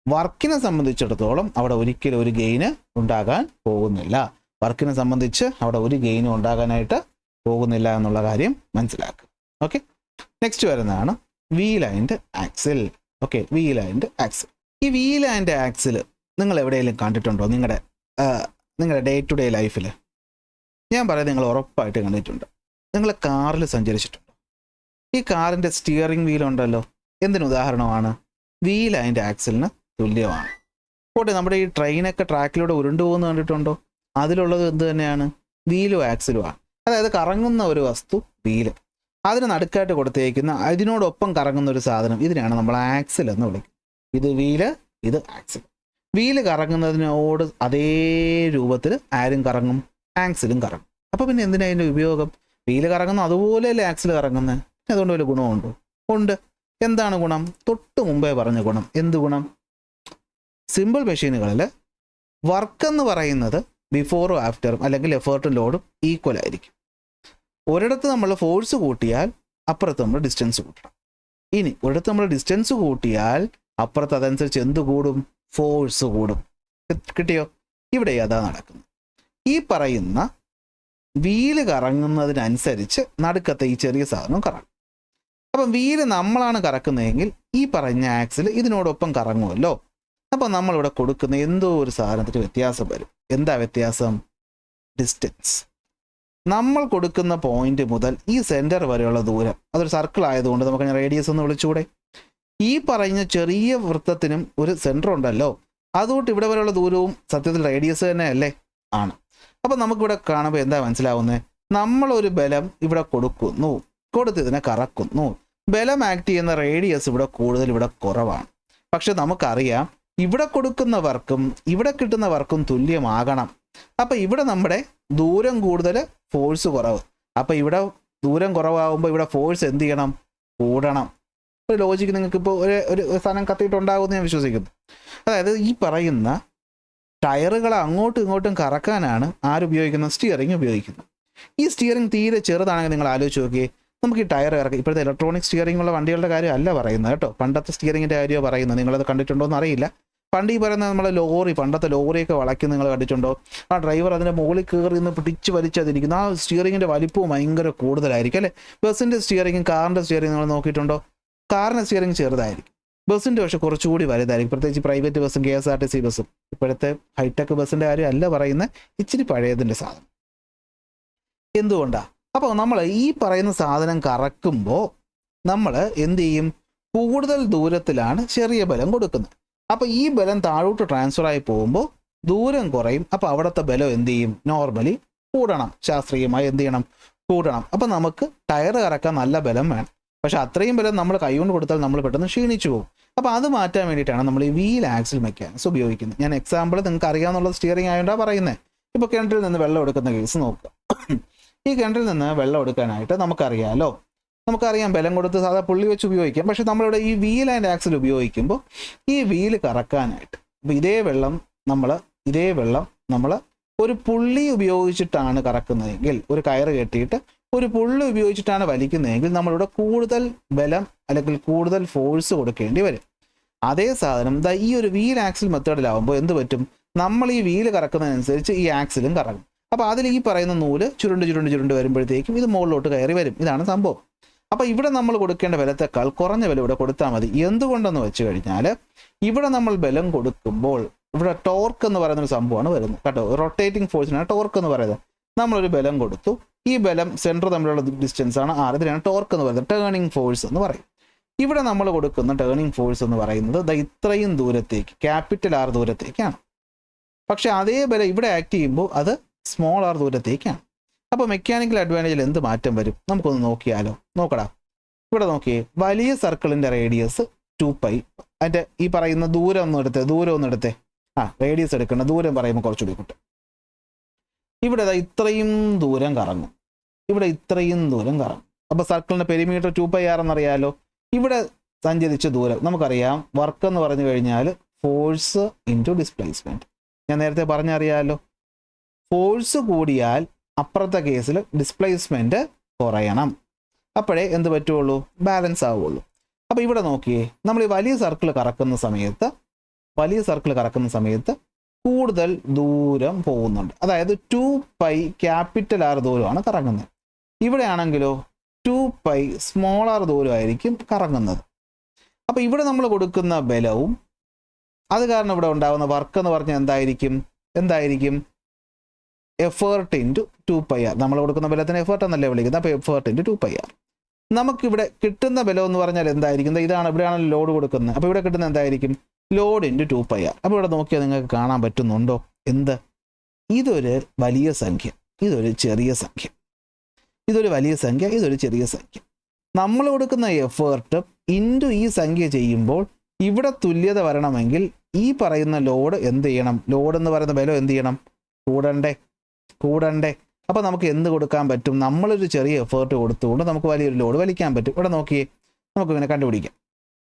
വർക്കിനെ സംബന്ധിച്ചിടത്തോളം അവിടെ ഒരിക്കലും ഒരു ഗെയിന് ഉണ്ടാകാൻ പോകുന്നില്ല. വർക്കിനെ സംബന്ധിച്ച് അവിടെ ഒരു ഗെയിനും ഉണ്ടാകാനായിട്ട് പോകുന്നില്ല എന്നുള്ള കാര്യം മനസ്സിലാക്കുക. ഓക്കെ, നെക്സ്റ്റ് വരുന്നതാണ് wheel and axle. Okay, wheel and axle. ഈ വീൽ ആൻഡ് ആക്സിൽ നിങ്ങൾ എവിടെയെങ്കിലും കണ്ടിട്ടുണ്ടോ? നിങ്ങളുടെ ഡേ ടു ഡേ ലൈഫിൽ ഞാൻ പറയാം, നിങ്ങൾ ഉറപ്പായിട്ട് കണ്ടിട്ടുണ്ട്. നിങ്ങൾ കാറിൽ സഞ്ചരിച്ചിട്ടുണ്ടോ? ഈ കാറിൻ്റെ സ്റ്റിയറിംഗ് വീലുണ്ടല്ലോ, എന്തിന് ഉദാഹരണമാണ്? വീൽ ആൻഡ് ആക്സിലിന് തുല്യമാണ്. പോട്ടെ, നമ്മുടെ ഈ ട്രെയിനൊക്കെ ട്രാക്കിലൂടെ ഉരുണ്ടു പോകുന്നത് കണ്ടിട്ടുണ്ടോ? അതിലുള്ളത് എന്ത് തന്നെയാണ്? വീലും ആക്സിലുമാണ്. അതായത് കറങ്ങുന്ന ഒരു വസ്തു വീല്, അതിന് നടുക്കായിട്ട് കൊടുത്തേക്കുന്ന അതിനോടൊപ്പം കറങ്ങുന്ന ഒരു സാധനം, ഇതിനാണ് നമ്മൾ ആക്സിൽ എന്ന് വിളിക്കുന്നത്. ഇത് വീല്, ഇത് ആക്സിൽ. വീല് കറങ്ങുന്നതിനോട് അതേ രൂപത്തിൽ ആരും കറങ്ങും, ആക്സിലും കറങ്ങും. അപ്പോൾ പിന്നെ എന്തിനാ അതിൻ്റെ ഉപയോഗം? വീല് കറങ്ങുന്ന അതുപോലെയല്ലേ ആക്സിൽ കറങ്ങുന്നത്. അതുകൊണ്ട് വല്ല ഗുണമുണ്ടോ? ഉണ്ട്. എന്താണ് ഗുണം? തൊട്ട് മുമ്പേ പറഞ്ഞ ഗുണം. എന്ത് ഗുണം? സിമ്പിൾ മെഷീനുകളിൽ വർക്ക് എന്ന് പറയുന്നത് ബിഫോറും ആഫ്റ്ററും അല്ലെങ്കിൽ എഫേർട്ടും ലോഡും ഈക്വൽ ആയിരിക്കും. ഒരിടത്ത് നമ്മൾ ഫോഴ്സ് കൂട്ടിയാൽ അപ്പുറത്ത് നമ്മൾ ഡിസ്റ്റൻസ് കൂട്ടണം. ഇനി ഒരിടത്ത് നമ്മൾ ഡിസ്റ്റൻസ് കൂട്ടിയാൽ അപ്പുറത്ത് അതനുസരിച്ച് എന്ത് കൂടും? ഫോഴ്സ് കൂടും. കിട്ടിയോ? ഇവിടെ അതാ നടക്കുന്നത്. ഈ പറയുന്ന വീല് കറങ്ങുന്നതിനനുസരിച്ച് നടുക്കത്തെ ഈ ചെറിയ സാധനം കറങ്ങും. അപ്പം വീല് നമ്മളാണ് കറക്കുന്നതെങ്കിൽ ഈ പറഞ്ഞ ആക്സിൽ ഇതിനോടൊപ്പം കറങ്ങുമല്ലോ. അപ്പം നമ്മളിവിടെ കൊടുക്കുന്ന എന്തോ ഒരു സാധനത്തിന് വ്യത്യാസം വരും. എന്താ വ്യത്യാസം? ഡിസ്റ്റൻസ്. നമ്മൾ കൊടുക്കുന്ന പോയിന്റ് മുതൽ ഈ സെൻറ്റർ വരെയുള്ള ദൂരം, അതൊരു സർക്കിൾ ആയതുകൊണ്ട് നമുക്ക് റേഡിയസ് എന്ന് വിളിച്ചുകൂടെ? ഈ പറഞ്ഞ ചെറിയ വൃത്തത്തിനും ഒരു സെൻറ്റർ ഉണ്ടല്ലോ, അതുകൊണ്ട് ഇവിടെ വരെയുള്ള ദൂരവും സത്യത്തിൽ റേഡിയസ് തന്നെ അല്ലേ? ആണ്. അപ്പം നമുക്കിവിടെ കാണുമ്പോൾ എന്താ മനസ്സിലാവുന്നത്? നമ്മളൊരു ബലം ഇവിടെ കൊടുക്കുന്നു, കൊടുത്തതിനെ കറക്കുന്നു. ബലം ആക്ട് ചെയ്യുന്ന റേഡിയസ് ഇവിടെ കൂടുതൽ, ഇവിടെ കുറവാണ്. പക്ഷെ നമുക്കറിയാം ഇവിടെ കൊടുക്കുന്ന വർക്കും ഇവിടെ കിട്ടുന്ന വർക്കും തുല്യമാകണം. അപ്പം ഇവിടെ നമ്മുടെ ദൂരം കൂടുതൽ, ഫോഴ്സ് കുറവ്. അപ്പം ഇവിടെ ദൂരം കുറവാകുമ്പോൾ ഇവിടെ ഫോഴ്സ് എന്ത് ചെയ്യണം? കൂടണം. ഒരു ലോജിക്ക് നിങ്ങൾക്കിപ്പോൾ ഒരു സാധനം കത്തിയിട്ടുണ്ടാകുമെന്ന് ഞാൻ വിശ്വസിക്കുന്നു. അതായത് ഈ പറയുന്ന ടയറുകളെ അങ്ങോട്ടും ഇങ്ങോട്ടും കറക്കാനാണ് ആരുപയോഗിക്കുന്നത്? സ്റ്റിയറിംഗ് ഉപയോഗിക്കുന്നത്. ഈ സ്റ്റിയറിംഗ് തീരെ ചെറുതാണെങ്കിൽ നിങ്ങൾ ആലോചിച്ച് നോക്കിയേ, നമുക്ക് ഈ ടയർ ഇറക്കി. ഇപ്പോഴത്തെ ഇലക്ട്രോണിക് സ്റ്റിയറിംഗ് ഉള്ള വണ്ടികളുടെ കാര്യം അല്ല പറയുന്നത് കേട്ടോ, പണ്ടത്തെ സ്റ്റിയറിങ്ങിൻ്റെ കാര്യമാണ് പറയുന്നത്. നിങ്ങളത് കണ്ടിട്ടുണ്ടോ എന്ന് അറിയില്ല. പണ്ട് ഈ പറയുന്നത് നമ്മളെ ലോറി, പണ്ടത്തെ ലോറിയൊക്കെ വളയ്ക്കുന്നത് നിങ്ങൾ കണ്ടിട്ടുണ്ടോ? ആ ഡ്രൈവർ അതിൻ്റെ മുകളിൽ കയറി നിന്ന് പിടിച്ച് വലിച്ചതിരിക്കുന്നു. ആ സ്റ്റിയറിങ്ങിൻ്റെ വലിപ്പവും ഭയങ്കര കൂടുതലായിരിക്കും അല്ലേ? ബസ്സിൻ്റെ സ്റ്റിയറിങ്ങും കാറിൻ്റെ സ്റ്റിയറിംഗ് നിങ്ങൾ നോക്കിയിട്ടുണ്ടോ? കാറിൻ്റെ സ്റ്റിയറിംഗ് ചെറുതായിരിക്കും, ബസ്സിൻ്റെ പക്ഷേ കുറച്ചുകൂടി വലുതായിരിക്കും. പ്രത്യേകിച്ച് പ്രൈവറ്റ് ബസ്സും KSRTC ബസ്സും. ഇപ്പോഴത്തെ ഹൈടെക് ബസ്സിൻ്റെ കാര്യം അല്ല പറയുന്നത്, ഇച്ചിരി പഴയതിൻ്റെ സാധനം. എന്തുകൊണ്ടാണ്? അപ്പോൾ നമ്മൾ ഈ പറയുന്ന സാധനം കറക്കുമ്പോൾ നമ്മൾ എന്ത് ചെയ്യും? കൂടുതൽ ദൂരത്തിലാണ് ചെറിയ ബലം കൊടുക്കുന്നത്. അപ്പോൾ ഈ ബലം താഴോട്ട് ട്രാൻസ്ഫർ ആയി പോകുമ്പോൾ ദൂരം കുറയും. അപ്പോൾ അവിടുത്തെ ബലം എന്ത് ചെയ്യും? നോർമലി കൂടണം. ശാസ്ത്രീയമായി എന്ത് ചെയ്യണം? കൂടണം. അപ്പോൾ നമുക്ക് ടയർ കറക്കാൻ നല്ല ബലം വേണം. പക്ഷെ അത്രയും ബലം നമ്മൾ കൈകൊണ്ട് കൊടുത്താൽ നമ്മൾ പെട്ടെന്ന് ക്ഷീണിച്ചു പോകും. അപ്പോൾ അത് മാറ്റാൻ വേണ്ടിയിട്ടാണ് നമ്മൾ ഈ വീൽ ആക്സിൽ മെക്കാനിക്സ് ഉപയോഗിക്കുന്നത്. ഞാൻ എക്സാമ്പിൾ നിങ്ങൾക്ക് അറിയാവുന്ന സ്റ്റിയറിംഗ് ആയതുകൊണ്ടാണ് പറയുന്നത്. ഇപ്പോൾ കിണറ്റിൽ നിന്ന് വെള്ളം എടുക്കുന്ന കേസ് നോക്കുക. ഈ കിണറ്റിൽ നിന്ന് വെള്ളം എടുക്കാനായിട്ട് നമുക്കറിയാം ബലം കൊടുത്ത് സാധാ പുള്ളി വെച്ച് ഉപയോഗിക്കാം. പക്ഷെ നമ്മളിവിടെ ഈ വീൽ ആൻഡ് ആക്സിൽ ഉപയോഗിക്കുമ്പോൾ ഈ വീല് കറക്കാനായിട്ട് അപ്പോൾ ഇതേ വെള്ളം നമ്മൾ ഒരു പുള്ളി ഉപയോഗിച്ചിട്ടാണ് കറക്കുന്നതെങ്കിൽ, ഒരു കയറ് കെട്ടിയിട്ട് ഒരു പുള്ളി ഉപയോഗിച്ചിട്ടാണ് വലിക്കുന്നതെങ്കിൽ നമ്മളിവിടെ കൂടുതൽ ബലം അല്ലെങ്കിൽ കൂടുതൽ ഫോഴ്സ് കൊടുക്കേണ്ടി വരും. അതേ സാധനം ഈ ഒരു വീൽ ആക്സിൽ മെത്തേഡിലാവുമ്പോൾ എന്ത് പറ്റും? നമ്മൾ ഈ വീല് കറക്കുന്നതനുസരിച്ച് ഈ ആക്സിലും കറങ്ങും. അപ്പോൾ അതിൽ ഈ പറയുന്ന നൂല് ചുരുണ്ട് വരുമ്പോഴത്തേക്കും ഇത് മുകളിലോട്ട് കയറി വരും. ഇതാണ് സംഭവം. അപ്പോൾ ഇവിടെ നമ്മൾ കൊടുക്കേണ്ട ബലത്തേക്കാൾ കുറഞ്ഞ ബലം ഇവിടെ കൊടുത്താൽ മതി. എന്തുകൊണ്ടെന്ന് വെച്ച് കഴിഞ്ഞാൽ ഇവിടെ നമ്മൾ ബലം കൊടുക്കുമ്പോൾ ഇവിടെ ടോർക്ക് എന്ന് പറയുന്നൊരു സംഭവമാണ് വരുന്നത് കേട്ടോ. റൊട്ടേറ്റിംഗ് ഫോഴ്സിനാണ് ടോർക്ക് എന്ന് പറയുന്നത്. നമ്മളൊരു ബലം കൊടുത്തു, ഈ ബലം സെൻറ്റർ തമ്മിലുള്ള ഡിസ്റ്റൻസ് ആണ് R. ഇതിനാണ് ടോർക്ക് എന്ന് പറയുന്നത്. ടേണിംഗ് ഫോഴ്സ് എന്ന് പറയും. ഇവിടെ നമ്മൾ കൊടുക്കുന്ന ടേണിംഗ് ഫോഴ്സ് എന്ന് പറയുന്നത് ഇത്രയും ദൂരത്തേക്ക്, ക്യാപിറ്റൽ R ദൂരത്തേക്കാണ്. പക്ഷെ അതേ ബലം ഇവിടെ ആക്ട് ചെയ്യുമ്പോൾ അത് സ്മോൾ r ദൂരത്തേക്കാണ്. അപ്പോൾ മെക്കാനിക്കൽ അഡ്വാൻറ്റേജിൽ എന്ത് മാറ്റം വരും? നമുക്കൊന്ന് നോക്കിയാലോ. നോക്കടാ, ഇവിടെ നോക്കിയേ, വലിയ സർക്കിളിൻ്റെ റേഡിയസ് 2π. അതിൻ്റെ ഈ പറയുന്ന ദൂരം ഒന്ന് എടുത്തേ. റേഡിയസ് എടുക്കണം, ദൂരം പറയുമ്പോൾ കുറച്ചുകൂടി കിട്ടും. ഇവിടെ ഇത്രയും ദൂരം കറങ്ങും, ഇവിടെ ഇത്രയും ദൂരം കറങ്ങും. അപ്പോൾ സർക്കിളിൻ്റെ പെരിമീറ്റർ 2πr എന്നറിയാലോ. ഇവിടെ സഞ്ചരിച്ച ദൂരം നമുക്കറിയാം. വർക്ക് എന്ന് പറഞ്ഞു കഴിഞ്ഞാൽ ഫോഴ്സ് ഇൻറ്റു ഡിസ്പ്ലേസ്മെൻറ്റ്. ഞാൻ നേരത്തെ പറഞ്ഞറിയാമല്ലോ, ഫോഴ്സ് കൂടിയാൽ അപ്പുറത്തെ കേസിൽ ഡിസ്പ്ലേസ്മെൻറ്റ് കുറയണം, അപ്പോഴേ എന്ത് പറ്റുള്ളൂ, ബാലൻസ് ആവുള്ളൂ. അപ്പോൾ ഇവിടെ നോക്കിയേ, നമ്മൾ ഈ വലിയ സർക്കിൾ കറക്കുന്ന സമയത്ത് കൂടുതൽ ദൂരം പോകുന്നുണ്ട്. അതായത് 2π ക്യാപിറ്റൽ ആർ ദൂരമാണ് കറങ്ങുന്നത്. ഇവിടെ ആണെങ്കിലോ 2π സ്മോൾ ആർ ദൂരമായിരിക്കും കറങ്ങുന്നത്. അപ്പോൾ ഇവിടെ നമ്മൾ കൊടുക്കുന്ന ബലവും അത് കാരണം ഇവിടെ ഉണ്ടാകുന്ന വർക്ക് എന്ന് പറഞ്ഞാൽ എന്തായിരിക്കും എഫേർട്ട് ഇൻറ്റു 2πr. നമ്മൾ കൊടുക്കുന്ന ബലത്തിന് എഫേർട്ട് എന്നല്ലേ വിളിക്കുന്നത്. അപ്പോൾ എഫേർട്ട് ഇൻറ്റു 2πr. നമുക്കിവിടെ കിട്ടുന്ന ബലം എന്ന് പറഞ്ഞാൽ എന്തായിരിക്കും, ഇവിടെയാണ് ലോഡ് കൊടുക്കുന്നത്. അപ്പോൾ ഇവിടെ കിട്ടുന്ന എന്തായിരിക്കും, ലോഡ് ഇൻറ്റു 2πr. അപ്പോൾ ഇവിടെ നോക്കിയാൽ നിങ്ങൾക്ക് കാണാൻ പറ്റുന്നുണ്ടോ, ഇതൊരു വലിയ സംഖ്യ, ഇതൊരു ചെറിയ സംഖ്യ, ഇതൊരു വലിയ സംഖ്യ, ഇതൊരു ചെറിയ സംഖ്യ. നമ്മൾ കൊടുക്കുന്ന എഫേർട്ട് ഇൻറ്റു ഈ സംഖ്യ ചെയ്യുമ്പോൾ ഇവിടെ തുല്യത വരണമെങ്കിൽ ഈ പറയുന്ന ലോഡ് എന്ത് ചെയ്യണം, ലോഡ് എന്ന് പറയുന്ന ബലം എന്ത് ചെയ്യണം, കൂടണ്ടേ. അപ്പോൾ നമുക്ക് എന്ത് കൊടുക്കാൻ പറ്റും, നമ്മളൊരു ചെറിയ എഫേർട്ട് കൊടുത്തുകൊണ്ട് നമുക്ക് വലിയൊരു ലോഡ് വലിക്കാൻ പറ്റും. ഇവിടെ നോക്കിയേ, നമുക്കിങ്ങനെ കണ്ടുപിടിക്കാം.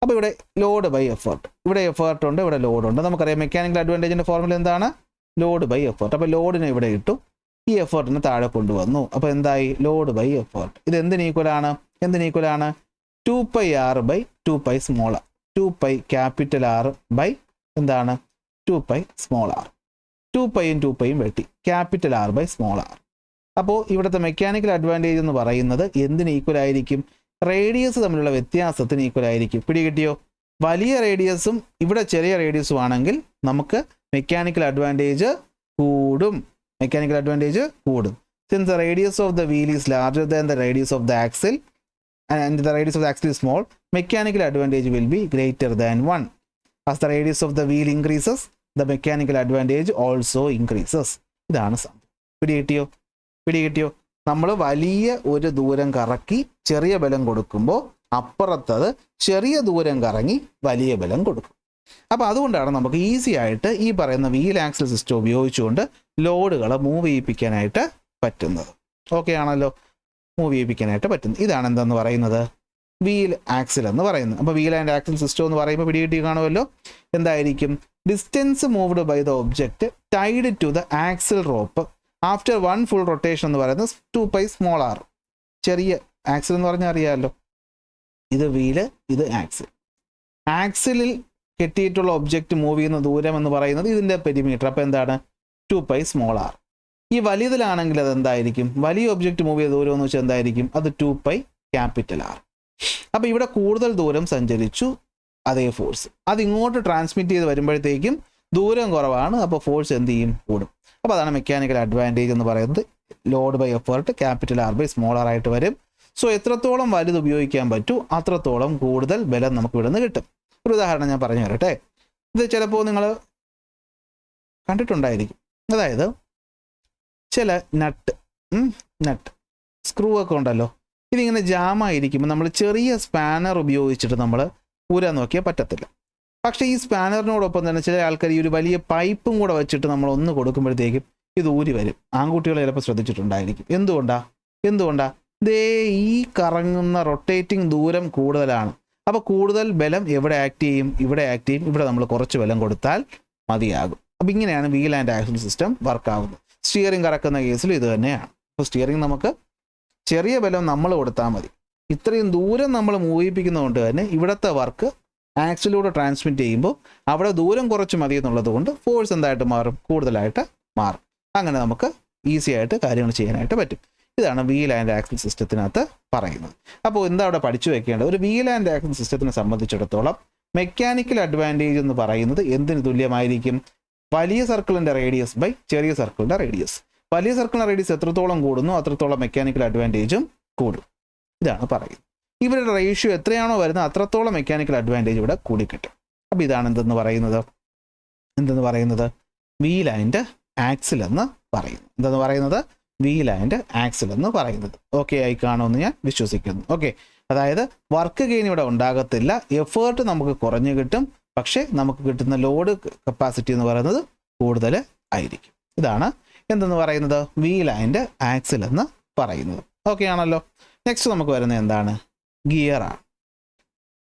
അപ്പോൾ ഇവിടെ ലോഡ് ബൈ എഫേർട്ട്, ഇവിടെ എഫേർട്ട് ഉണ്ട്, ഇവിടെ ലോഡുണ്ട്. നമുക്കറിയാം മെക്കാനിക്കൽ അഡ്വാൻറ്റേജിൻ്റെ ഫോർമുല എന്താണ്, ലോഡ് ബൈ എഫേർട്ട്. അപ്പോൾ ലോഡിനെ ഇവിടെ ഇട്ടു, ഈ എഫേർട്ടിനെ താഴെ കൊണ്ടുവന്നു. അപ്പോൾ എന്തായി, ലോഡ് ബൈ എഫേർട്ട്. ഇത് എന്തിന് ഈക്വലാണ്, 2πr by 2π small R, 2π capital R by എന്താണ് 2π സ്മോൾ ആർ. 2πയും 2πയും വെട്ടി, capital R by small R. അപ്പോൾ ഇവിടുത്തെ മെക്കാനിക്കൽ അഡ്വാൻറ്റേജ് എന്ന് പറയുന്നത് എന്തിന് ഈക്വൽ ആയിരിക്കും, റേഡിയസ് തമ്മിലുള്ള വ്യത്യാസത്തിന് ഈക്വൽ ആയിരിക്കും. പിടികിട്ടിയോ, വലിയ റേഡിയസും ഇവിടെ ചെറിയ റേഡിയസും ആണെങ്കിൽ നമുക്ക് മെക്കാനിക്കൽ അഡ്വാൻറ്റേജ് കൂടും. Since the radius of the wheel is larger than the radius of the axle and the radius of the axle is small, mechanical advantage will be greater than 1. As the radius of the wheel increases, the mechanical advantage also increases. ഇതാണ് സംഭവം. പിടികിട്ടിയോ? നമ്മൾ വലിയ ഒരു ദൂരം കറക്കി ചെറിയ ബലം കൊടുക്കുമ്പോൾ അപ്പുറത്തത് ചെറിയ ദൂരം കറങ്ങി വലിയ ബലം കൊടുക്കും. അപ്പോൾ അതുകൊണ്ടാണ് നമുക്ക് ഈസി ആയിട്ട് ഈ പറയുന്ന വീൽ ആക്സിൽ സിസ്റ്റം ഉപയോഗിച്ചുകൊണ്ട് ലോഡുകളെ മൂവ് ചെയ്യിപ്പിക്കാനായിട്ട് പറ്റുന്നത്. ഓക്കെ ആണല്ലോ, മൂവ് ചെയ്യിപ്പിക്കാനായിട്ട് പറ്റുന്നത്. ഇതാണ് എന്തെന്ന് പറയുന്നത്, വീൽ ആക്സിൽ എന്ന് പറയുന്നത്. അപ്പോൾ വീൽ ആൻഡ് ആക്സിൽ സിസ്റ്റം എന്ന് പറയുമ്പോൾ പിടികിട്ടി കാണുമല്ലോ. എന്തായിരിക്കും, distance moved by the object tied to the axle rope after 1 full rotation എന്ന് പറയുന്നത് 2π സ്മോൾ ആർ. ചെറിയ ആക്സിൽ എന്ന് പറഞ്ഞാൽ അറിയാമല്ലോ, ഇത് വീല്, ഇത് ആക്സിൽ. ആക്സിലിൽ കെട്ടിയിട്ടുള്ള ഒബ്ജക്റ്റ് മൂവ് ചെയ്യുന്ന ദൂരം എന്ന് പറയുന്നത് ഇതിൻ്റെ പെരിമീറ്റർ. അപ്പോൾ എന്താണ്, 2π സ്മോൾ ആർ. ഈ വലിയതിലാണെങ്കിൽ അത് എന്തായിരിക്കും, വലിയ ഒബ്ജക്റ്റ് മൂവ് ചെയ്ത ദൂരം എന്ന് വെച്ചാൽ എന്തായിരിക്കും, അത് 2π ക്യാപിറ്റൽ ആർ. അപ്പോൾ ഇവിടെ കൂടുതൽ ദൂരം സഞ്ചരിച്ചു, അതേ ഫോഴ്സ് അത് ഇങ്ങോട്ട് ട്രാൻസ്മിറ്റ് ചെയ്ത് വരുമ്പോഴത്തേക്കും ദൂരം കുറവാണ്, അപ്പോൾ ഫോഴ്സ് എന്ത് ചെയ്യും, കൂടും. അപ്പോൾ അതാണ് മെക്കാനിക്കൽ അഡ്വാൻറ്റേജ് എന്ന് പറയുന്നത്. Load by effort capital R by small R ആയിട്ട് വരും. സോ എത്രത്തോളം വലുത് ഉപയോഗിക്കാൻ പറ്റൂ അത്രത്തോളം കൂടുതൽ ബലം നമുക്ക് ഇവിടെ നിന്ന് കിട്ടും. ഒരു ഉദാഹരണം ഞാൻ പറഞ്ഞു തരട്ടെ. ഇത് ചിലപ്പോൾ നിങ്ങൾ കണ്ടിട്ടുണ്ടായിരിക്കും. അതായത് ചില നട്ട് സ്ക്രൂ ഒക്കെ ഉണ്ടല്ലോ, ഇതിങ്ങനെ ജാമായിരിക്കുമ്പോൾ നമ്മൾ ചെറിയ സ്പാനർ ഉപയോഗിച്ചിട്ട് നമ്മൾ ഊരാൻ നോക്കിയാൽ പറ്റത്തില്ല. പക്ഷേ ഈ സ്പാനറിനോടൊപ്പം തന്നെ ചില ആൾക്കാർ ഈ ഒരു വലിയ പൈപ്പും കൂടെ വെച്ചിട്ട് നമ്മൾ ഒന്ന് കൊടുക്കുമ്പോഴത്തേക്കും ഇത് ഊരി വരും. ആൺകുട്ടികൾ ചിലപ്പോൾ ശ്രദ്ധിച്ചിട്ടുണ്ടായിരിക്കും. എന്തുകൊണ്ടാ ദേ ഈ കറങ്ങുന്ന റൊട്ടേറ്റിംഗ് ദൂരം കൂടുതലാണ്. അപ്പോൾ കൂടുതൽ ബലം എവിടെ ആക്ട് ചെയ്യും, ഇവിടെ ആക്ട് ചെയ്യും. ഇവിടെ നമ്മൾ കുറച്ച് ബലം കൊടുത്താൽ മതിയാകും. അപ്പോൾ ഇങ്ങനെയാണ് വീൽ ആൻഡ് ആക്സിൽ സിസ്റ്റം വർക്കാവുന്നത്. സ്റ്റിയറിംഗ് കറക്കുന്ന കേസിൽ ഇത് തന്നെയാണ്. അപ്പോൾ സ്റ്റിയറിംഗ് നമുക്ക് ചെറിയ ബലം നമ്മൾ കൊടുത്താൽ മതി. ഇത്രയും ദൂരം നമ്മൾ മൂവിപ്പിക്കുന്നതുകൊണ്ട് തന്നെ ഇവിടുത്തെ വർക്ക് ആക്സിലൂടെ ട്രാൻസ്മിറ്റ് ചെയ്യുമ്പോൾ അവിടെ ദൂരം കുറച്ച് മതി എന്നുള്ളത് കൊണ്ട് ഫോഴ്സ് എന്തായിട്ട് മാറും, കൂടുതലായിട്ട് മാറും. അങ്ങനെ നമുക്ക് ഈസി ആയിട്ട് കാര്യങ്ങൾ ചെയ്യാനായിട്ട് പറ്റും. ഇതാണ് വീൽ ആൻഡ് ആക്സിൽ സിസ്റ്റത്തിനകത്ത് പറയുന്നത്. അപ്പോൾ എന്താ അവിടെ പഠിച്ചു വെക്കേണ്ടത്, ഒരു വീൽ ആൻഡ് ആക്സിൽ സിസ്റ്റത്തിനെ സംബന്ധിച്ചിടത്തോളം മെക്കാനിക്കൽ അഡ്വാൻറ്റേജ് എന്ന് പറയുന്നത് എന്തിന് തുല്യമായിരിക്കും, വലിയ സർക്കിളിൻ്റെ റേഡിയസ് ബൈ ചെറിയ സർക്കിളിൻ്റെ റേഡിയസ്. വലിയ സർക്കിളിൻ്റെ റേഡിയസ് എത്രത്തോളം കൂടുന്നു അത്രത്തോളം മെക്കാനിക്കൽ അഡ്വാൻറ്റേജും കൂടും. ഇതാണ് പറയുന്നത്. ഇവരുടെ റേഷ്യോ എത്രയാണോ വരുന്നത് അത്രത്തോളം മെക്കാനിക്കൽ അഡ്വാൻറ്റേജ് ഇവിടെ കൂടിക്കിട്ടും. അപ്പോൾ ഇതാണ് എന്തെന്ന് പറയുന്നത് വീൽ ആൻഡ് ആക്സിൽ എന്ന് പറയുന്നത്. വീൽ ആൻഡ് ആക്സിൽ എന്ന് പറയുന്നത്. ഓക്കെ ആയി കാണുമെന്ന് ഞാൻ വിശ്വസിക്കുന്നു. ഓക്കെ, അതായത് വർക്ക് ഗെയിൻ ഇവിടെ ഉണ്ടാകത്തില്ല, എഫേർട്ട് നമുക്ക് കുറഞ്ഞു കിട്ടും, പക്ഷേ നമുക്ക് കിട്ടുന്ന ലോഡ് കപ്പാസിറ്റി എന്ന് പറയുന്നത് കൂടുതൽ ആയിരിക്കും. ഇതാണ് എന്തെന്ന് പറയുന്നത്, വീൽ ആൻഡ് ആക്സിൽ എന്ന് പറയുന്നത്. ഓക്കെ ആണല്ലോ. നെക്സ്റ്റ് നമുക്ക് വരുന്നത് എന്താണ്, ഗിയറാണ്.